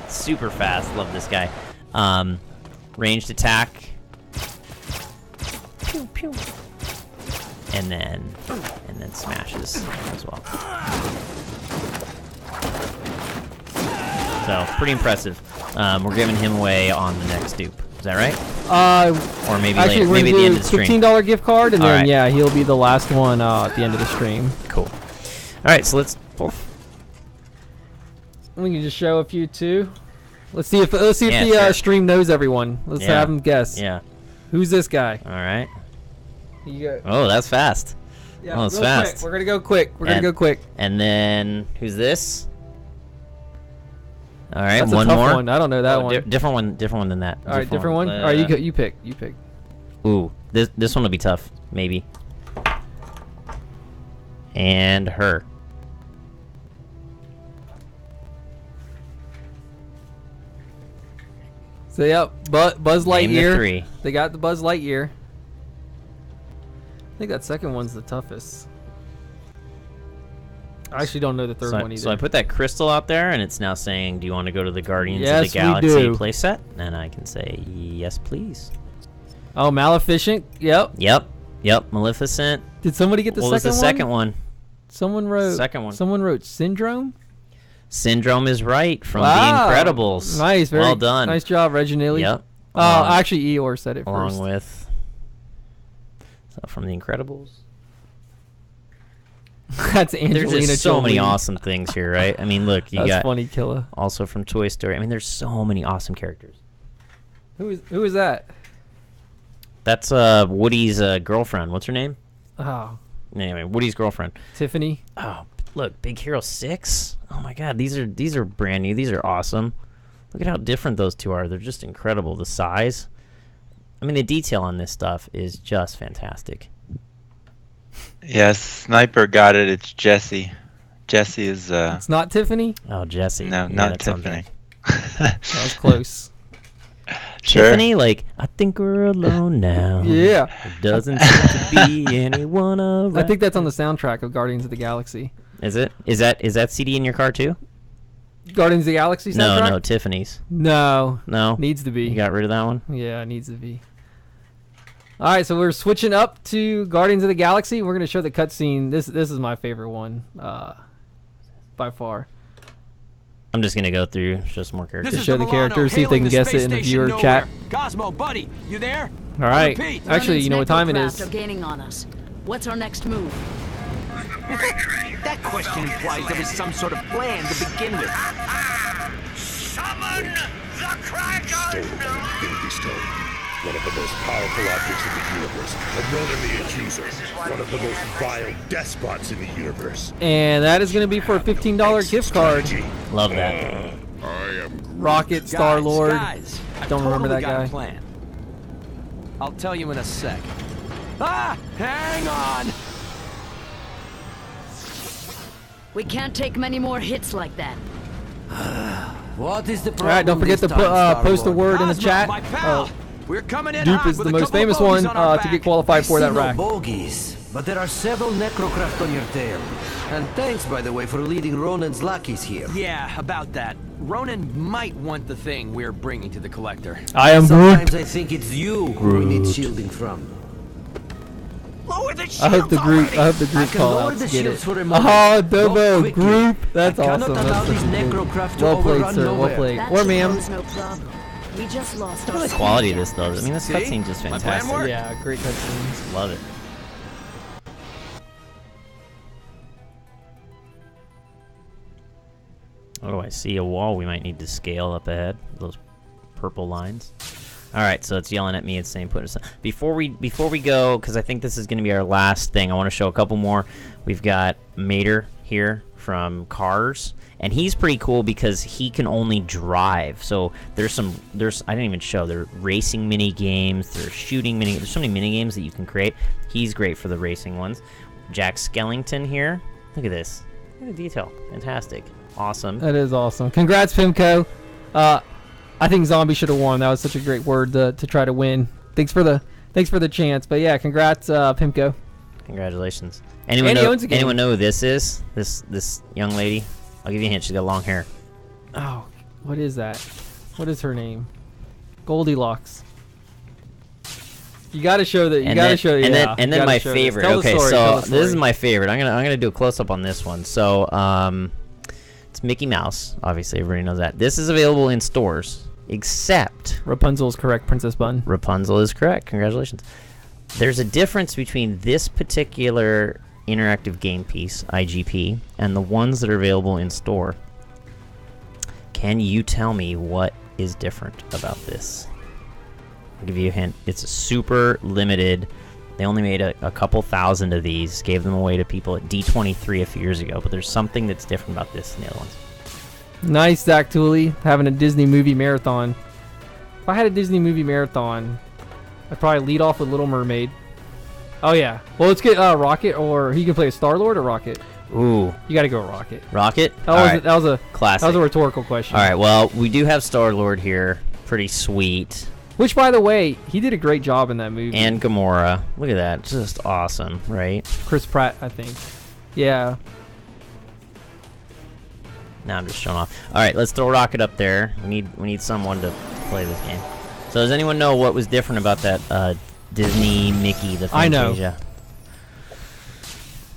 Super fast. Love this guy. Ranged attack. Pew, pew. And then smashes as well. So pretty impressive. We're giving him away on the next dupe. Is that right? Or maybe actually, later, maybe at the end of the stream. $15 gift card, and All then right. yeah, he'll be the last one at the end of the stream. Cool. All right, so let's. We can just show a few too. Let's see if the stream knows everyone. Let's have them guess. Yeah. Who's this guy? All right. You go. Oh, that's fast. Yeah, oh, it's real fast. Quick. We're gonna go quick. We're gonna go quick. And then who's this? All right, That's one a tough more. one. I don't know that one. Different one than that. All right, different one. All right, you pick. You pick. Ooh, this one will be tough, maybe. And her. So yep, Buzz Name the Lightyear. three. They got the Buzz Lightyear. I think that second one's the toughest. I actually don't know the third one either. So I put that crystal out there, and it's now saying, "Do you want to go to the Guardians of Yes, the we Galaxy do. playset?" And I can say, "Yes, please." Oh, Maleficent. Yep. Yep. Maleficent. Did somebody get the What was second the one? second one? Someone wrote. Second one. Someone wrote Syndrome. Syndrome is right from Wow. The Incredibles. Nice. Very well done. Nice job, Reggie Neely. Yep. Actually, Eeyore said it along first. with. So from The Incredibles. That's Angelina There's just so many Jolie. awesome things here, right? I mean, look, you That's got funny, Killa. Also from Toy Story. I mean, there's so many awesome characters. Who is that? That's Woody's girlfriend. What's her name? Oh, Anyway, Woody's girlfriend. Tiffany. Oh, look, Big Hero 6. Oh my God, these are brand new. These are awesome. Look at how different those two are. They're just incredible. The size. I mean, the detail on this stuff is just fantastic. Yes, Sniper got it. It's Jesse. Jesse is. It's not Tiffany. Oh, Jesse. No, Yeah, not that's on Tiffany. That was close. Sure. Tiffany, like, I think we're alone now. Yeah. There doesn't seem to be anyone around. I think that's on the soundtrack of Guardians of the Galaxy. Is it? Is that CD in your car too? Guardians of the Galaxy soundtrack? No, Tiffany's. No. No. Needs to be. You got rid of that one? Yeah, it needs to be. All right, so we're switching up to Guardians of the Galaxy. We're going to show the cutscene. This is my favorite one by far. I'm just going to go through, show some more characters. Just show the characters, see if they can guess it in the viewer chat. Cosmo, buddy, you there? All right. Actually, you know what time it is. Are gaining on us. What's our next move? That question implies there was some sort of plan to begin with. Summon the Kraken! One of the most powerful objects in the universe. And Ronan the Accuser, one of the most vile despots in the universe. And that is going to be for a $15 gift card. Love that. I am Rocket, Star-Lord. Guys, I Don't remember totally that got guy. a plan. I'll tell you in a sec. Ah, hang on. We can't take many more hits like that. What is the problem? All right, don't forget to post a word in the chat. My pal. We're coming in Dupe hot is with the a most couple of famous bogeys one on our to get back. qualified for I that see no rack. bogeys, but there are several necrocraft on your tail. And thanks, by the way, for leading Ronan's lackeys here. Yeah, about that. Ronan might want the thing we're bringing to the collector. I am Sometimes Groot. I think it's you who we need shielding from. Lower the I hope the Groot. I hope the I Groot can call lower outs the get shields it. for a moment. Oh, Go Dobo, quickly. Groot. That's I cannot awesome. allow That's these such a good- necrocraft to Well played, overrun sir. Well nowhere. played. That Or should ma'am. pose no problem. We just lost our The quality of this though. I mean, this See? cutscene just My plan fantastic. worked. Yeah, great cutscenes. Love it. Oh, I see a wall we might need to scale up ahead. Those purple lines. All right, so it's yelling at me. It's saying put us. Before we go, because I think this is going to be our last thing. I want to show a couple more. We've got Mater here from Cars, and he's pretty cool because he can only drive. So there's I didn't even show. There are racing mini games. There's shooting mini. There's so many mini games that you can create. He's great for the racing ones. Jack Skellington here. Look at this. Look at the detail. Fantastic. Awesome. That is awesome. Congrats, Pimco. I think Zombie should have won. That was such a great word to try to win. Thanks for the chance. But yeah, congrats, Pimco. Congratulations. And he owns a game. Anyone know who this is? This young lady? I'll give you a hint. She's got long hair. Oh, what is that? What is her name? Goldilocks. You gotta show that. You gotta show. Yeah. And then my favorite. Okay, so this is my favorite. I'm gonna do a close up on this one. So it's Mickey Mouse. Obviously, everybody knows that. This is available in stores, except Rapunzel is correct. Princess Bun. Rapunzel is correct. Congratulations. There's a difference between this particular interactive game piece, IGP, and the ones that are available in store. Can you tell me what is different about this? I'll give you a hint. It's super limited. They only made a couple thousand of these, gave them away to people at D23 a few years ago, but there's something that's different about this than the other ones. Nice, Zach Tooley, having a Disney movie marathon. If I had a Disney movie marathon, I'd probably lead off with Little Mermaid. Oh yeah. Well, let's get Rocket, or he can play a Star-Lord or Rocket. Ooh. You gotta go Rocket. Rocket? That was a classic. That was a rhetorical question. All right. Well, we do have Star-Lord here. Pretty sweet. Which, by the way, he did a great job in that movie. And Gamora. Look at that. Just awesome, right? Chris Pratt, I think. Yeah. Now I'm just showing off. All right, let's throw Rocket up there. We need someone to play this game. So does anyone know what was different about that Disney Mickey the Fantasia? I know.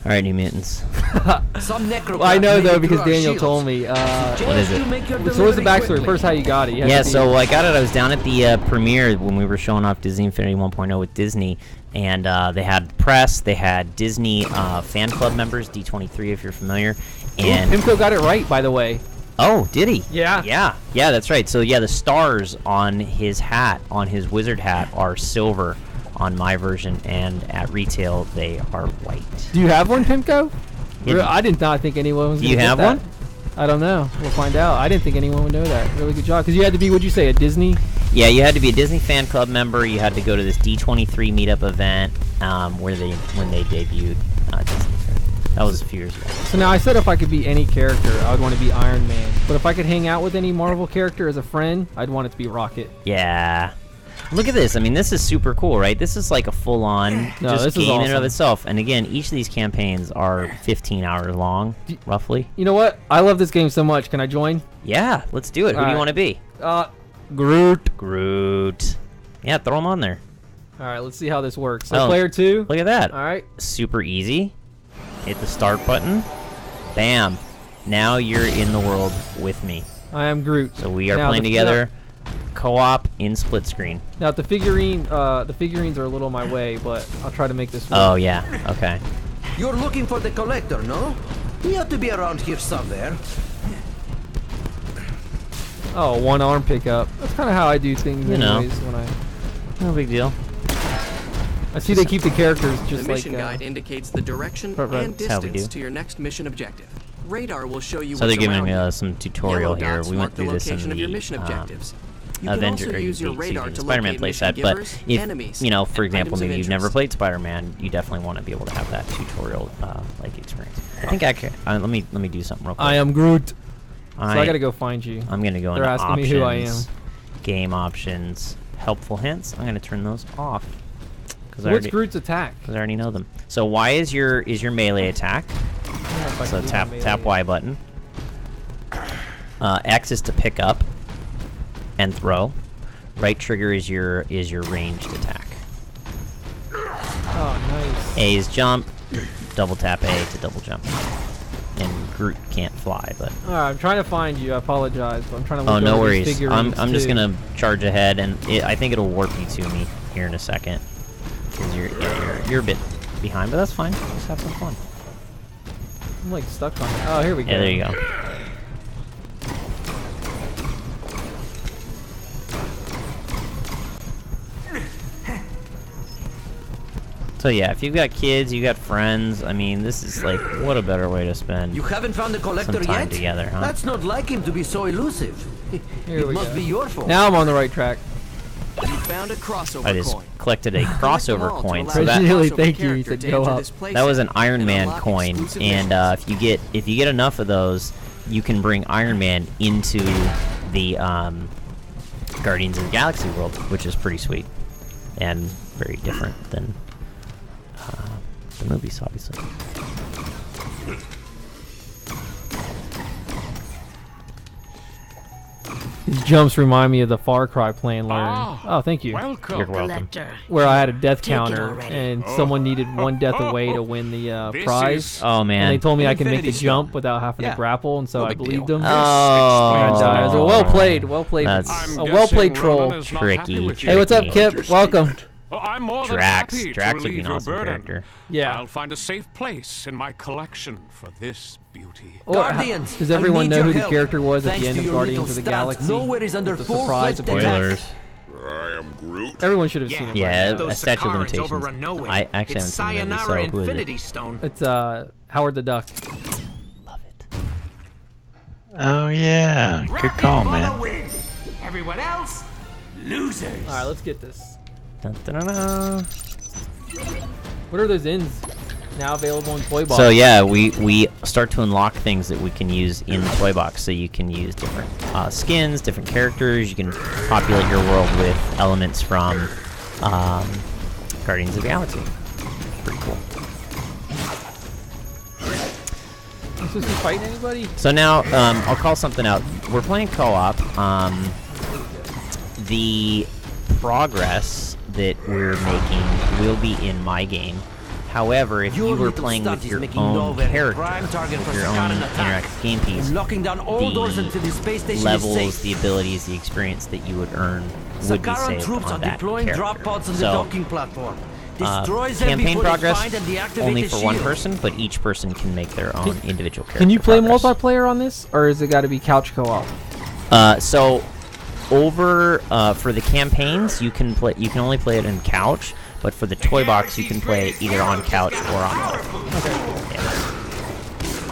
All right, New Mutants. I know though because Daniel told me. What is it? So what's the backstory? First, how you got it? Yeah, so I got it. I was down at the premiere when we were showing off Disney Infinity 1.0 with Disney, and they had press. They had Disney fan club members, D23 if you're familiar. And Pimco got it right, by the way. Oh, did he? Yeah. Yeah, that's right. So yeah, the stars on his hat, on his wizard hat, are silver on my version, and at retail they are white. Do you have one, Pimco? Yeah. I did not think anyone was. Do you have one? I don't know. We'll find out. I didn't think anyone would know that. Really good job. Because you had to be, what'd you say, a Disney? Yeah, you had to be a Disney fan club member. You had to go to this D23 meetup event when they debuted Disney. That was a few years ago. So now I said if I could be any character, I would want to be Iron Man. But if I could hang out with any Marvel character as a friend, I'd want it to be Rocket. Yeah. Look at this. I mean, this is super cool, right? This is like a full-on just game in and of itself. And again, each of these campaigns are 15 hours long, roughly. You know what? I love this game so much. Can I join? Yeah, let's do it. Who do you want to be? Groot. Yeah, throw him on there. All right, let's see how this works. So player 2. Look at that. All right. Super easy. Hit the start button. Bam. Now you're in the world with me. I am Groot. So we are playing together. Co-op in split screen. Now the figurines are a little my way, but I'll try to make this work. Oh yeah, okay. You're looking for the collector, no? He ought to be around here somewhere. Oh, one arm pickup. That's kind of how I do things You know. anyways when I No big deal. I see they keep the characters just The like. mission guide indicates the direction right. and That's how we distance do. to your next mission objective. Radar will show you So they're what's giving around you. some tutorial Yellow here. dots We mark went through the this in location of your mission the objectives. You can Avenger also or use your radar to Spider-Man locate mission playset, but givers, if enemies, you know, for and example, items of maybe you've never interest. played Spider-Man, you definitely want to be able to have that tutorial like experience. I think I can. Let me do something real quick. I am Groot. So I gotta go find you. I'm gonna go They're into asking options, me who I am. game options, helpful hints. I'm gonna turn those off. What's Groot's attack? Because I already know them. So Y is your melee attack. So tap Y button. X is to pick up and throw. Right trigger is your ranged attack. Oh, nice. A is jump. Double tap A to double jump. And Groot can't fly, but. Alright, I'm trying to find you. I apologize, but I'm trying to look Oh, no over these worries. figurines, I'm just too. gonna charge ahead, and I think it'll warp you to me here in a second. Cause you're a bit behind, but that's fine. Just have some fun. I'm like stuck on it. Oh, here we go. Yeah, there you go. So yeah, if you've got kids, you got friends, I mean, this is like, what a better way to spend You haven't found the collector some time yet? together, huh? That's not like him to be so elusive. Here It we must go. be your fault. Now I'm on the right track. You found a crossover I just coin. collected a crossover all to coin. allow So that, Really, crossover thank you. He character said to go enter up. this playset that was an Iron and Man unlock coin, exclusive and missions. if you get enough of those, you can bring Iron Man into the Guardians of the Galaxy world, which is pretty sweet and very different than the movies, obviously. These jumps remind me of the Far Cry play and learn. Oh, thank you. Welcome. You're welcome. Where I had a death Take it counter, already. and someone needed one death away to win the This prize. is- Oh And they man. told me I could make the Infinity jump Stone. without having Yeah. to grapple, and so No I big believed deal. him. Oh. And I was like, well played, well played. That's A well-played troll. tricky. Hey, what's up, Kip? Welcome. Oh, I'm more than Drax. happy Drax to would be relieve an your awesome burden. character. Yeah. I'll find a safe place in my collection for this beauty. Or, Guardians, does everyone I need know your who the help. character was at Thanks the end to of your Guardians little of the stats, Galaxy? nowhere is under The full surprise flight attack. Spoilers. I am Groot. Everyone should have seen it. Yeah, by now. a statute of limitations. I actually haven't seen the movie, so who is it? Stone. It's Howard the Duck. Love it. Oh yeah, good call, man. Everyone else, losers. All right, let's get this. Dun, dun, dun, dun. What are those ends now available in Toy Box? So yeah, we start to unlock things that we can use in the toy box. So you can use different skins, different characters. You can populate your world with elements from Guardians of the Galaxy. Pretty cool. You supposed to be fighting anybody? So now I'll call something out. We're playing co-op. The progress that we're making will be in my game. However, if you were playing with your own character, with your own interactive game piece, Locking down all doors until the space station is levels, safe. the abilities, the experience that you would earn would be Sakaran saved troops are on that deploying drop character. pods on the So, docking platform. Destroys them campaign before they progress find and deactivate only the for one shield. person, but each person can make their own individual character. Can you play progress. multiplayer on this, or is it got to be couch co-op? So over for the campaigns, you can play. You can only play it in couch, but for the toy box, you can play it either on couch or on mobile.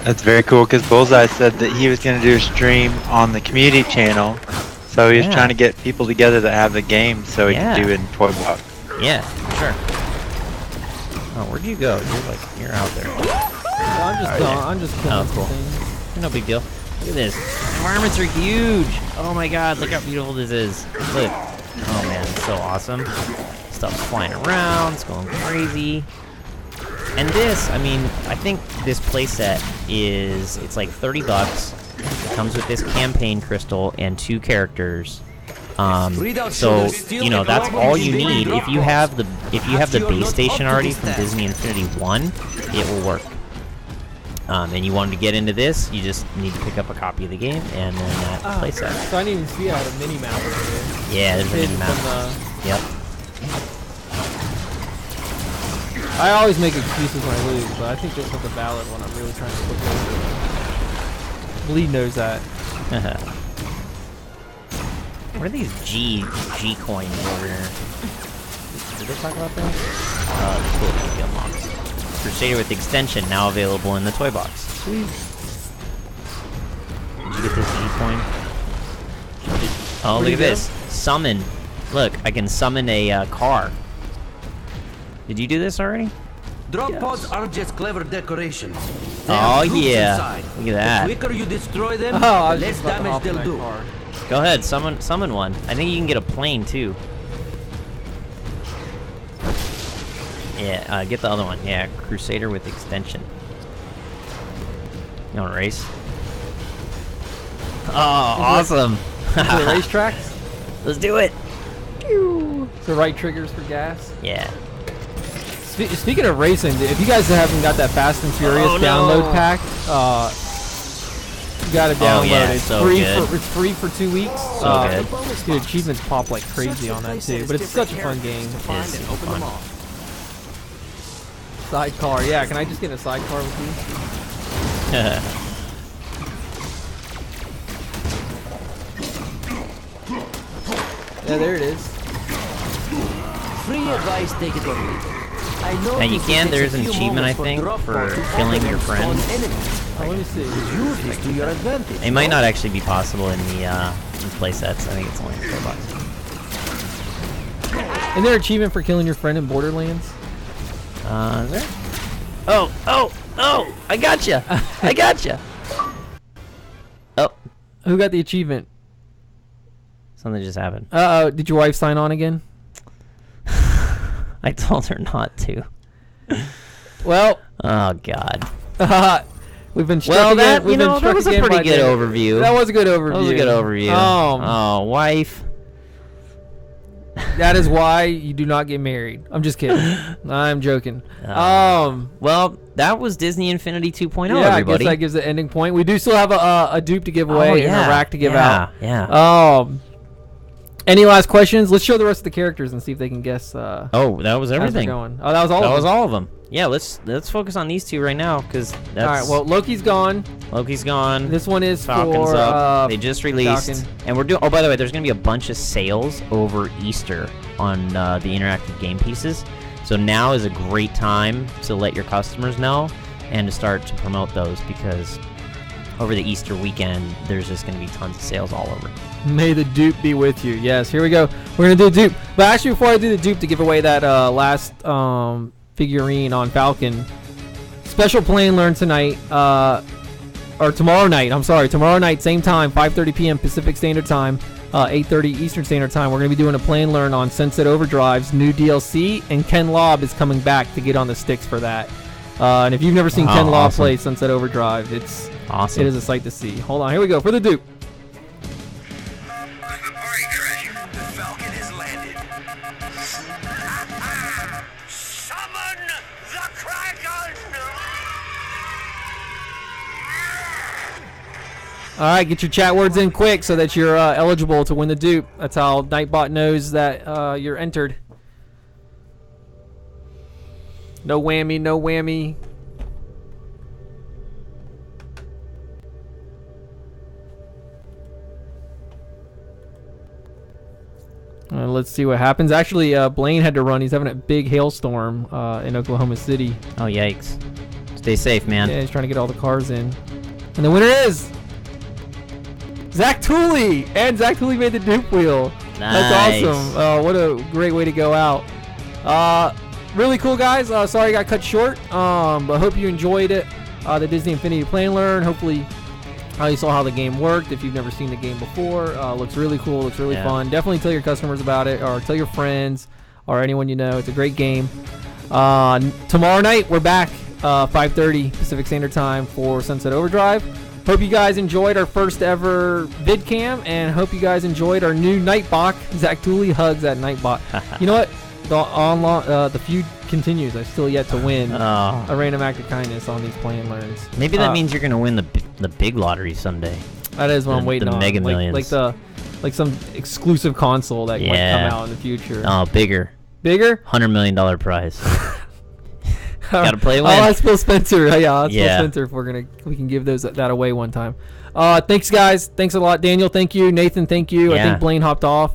That's very cool because Bullseye said that he was going to do a stream on the community channel. So he was Yeah. trying to get people together that have the game so he Yeah. could do it in Toy Box. Yeah, sure. Oh, where'd you go? You're out there. I'm just killing Oh, some cool. things. No big deal. Look at this. Environments are huge. Oh my god, look how beautiful this is. Look. Oh man, it's so awesome. Stuff's flying around, it's going crazy. And this, I mean, I think this playset it's like $30. It comes with this campaign crystal and 2 characters. So you know that's all you need. If you have the base station already from Disney Infinity 1, it will work. And you wanted to get into this, you just need to pick up a copy of the game and then that playset. So I didn't even see I had a mini map over there. Yeah, there's a Hidden mini map. from Yep. I always make excuses when I lose, but I think this one's a valid one. I'm really trying to flip over. Bleed knows that. What are these G coins over here? Did they talk about that? The cool can be unlocked. Crusader with extension now available in the toy box. Sweet. Did you get this E-coin? Oh, look at this. Summon. Look, I can summon a car. Did you do this already? Drop pods aren't just clever decorations. Oh yeah! Look at that. The quicker you destroy them, Oh, the less damage they'll do. Go ahead, summon one. I think you can get a plane too. Yeah, get the other one. Yeah, Crusader with extension. You want to race? Oh, awesome! To the racetracks. Let's do it. The right triggers for gas. Yeah. Speaking of racing, if you guys haven't got that Fast and Furious download pack, you gotta download it. It's so free good. it's free for 2 weeks. So good. Dude, achievements pop like crazy on that too. But it's such a fun game. It is fun. Sidecar, yeah. Can I just get a sidecar with you? Yeah, there it is. Free advice, take it or leave it. I know And you can. There's an achievement, I think, for killing your friend. Oh, let me see. Use this to your advantage. It might not actually be possible in the playsets. I think it's only in the toy box. Isn't there an achievement for killing your friend in Borderlands? Is there? Oh! I gotcha! I gotcha! Oh. Who got the achievement? Something just happened. Uh-oh, did your wife sign on again? I told her not to. Well. Oh, God. We've been struck well, again. that, We've you been know, struck that was a again pretty by good the- overview. That was a good overview. That was a good overview. Oh, wife. That is why you do not get married. I'm just kidding. I'm joking. Well, that was Disney Infinity 2.0, yeah, everybody. I guess that gives the ending point. We do still have a dupe to give away and a rack to give out. Yeah. Any last questions? Let's show the rest of the characters and see if they can guess. Oh, that was everything. Going. Oh, that was all. That of was them. all of them. Yeah, let's focus on these two right now because that's. All right. Well, Loki's gone. Loki's gone. This one is Falcon's for. up. They just released, Falcon. and we're doing. Oh, by the way, there's gonna be a bunch of sales over Easter on the interactive game pieces. So now is a great time to let your customers know and to start to promote those because over the Easter weekend, there's just gonna be tons of sales all over. May the dupe be with you. Yes, here we go. We're gonna do a dupe. But actually, before I do the dupe, to give away that last figurine on Falcon, special play and learn tonight, or tomorrow night. I'm sorry, tomorrow night, same time, 5:30 p.m. Pacific Standard Time, 8:30 Eastern Standard Time. We're gonna be doing a play and learn on Sunset Overdrive's new DLC, and Ken Lobb is coming back to get on the sticks for that. And if you've never seen Ken Lobb play Sunset Overdrive, it's awesome. It is a sight to see. Hold on, here we go for the dupe. All right, get your chat words in quick so that you're eligible to win the dupe. That's how Nightbot knows that you're entered. No whammy, no whammy. Let's see what happens. Actually, Blaine had to run. He's having a big hailstorm in Oklahoma City. Oh, yikes. Stay safe, man. Yeah, he's trying to get all the cars in. And the winner is Zach Tooley. And Zach Tooley made the dupe wheel. Nice. That's awesome. What a great way to go out. Really cool, guys. Sorry I got cut short. But hope you enjoyed it. The Disney Infinity Play and Learn. Hopefully you saw how the game worked. If you've never seen the game before, looks really cool. Looks really fun. Definitely tell your customers about it, or tell your friends, or anyone you know. It's a great game. Tomorrow night we're back, 5:30 Pacific Standard Time for Sunset Overdrive. Hope you guys enjoyed our first ever VidCam, and hope you guys enjoyed our new Nightbot. Zach Tooley hugs at Nightbot. You know what? The feud continues. I've still yet to win a random act of kindness on these play and learns. Maybe that means you're gonna win the big lottery someday. That is what I'm waiting on. The Mega Millions. Like some exclusive console that might come out in the future. Oh, bigger. Bigger? $100 million prize. Gotta play win. Oh, that's Phil Spencer. Yeah, that's Phil Spencer. If we can give that away one time. Thanks, guys. Thanks a lot, Daniel. Thank you, Nathan. Thank you. I think Blaine hopped off.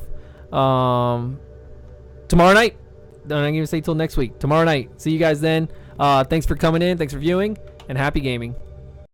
Tomorrow night, not even say till next week. Tomorrow night. See you guys then. Thanks for coming in. Thanks for viewing, and happy gaming.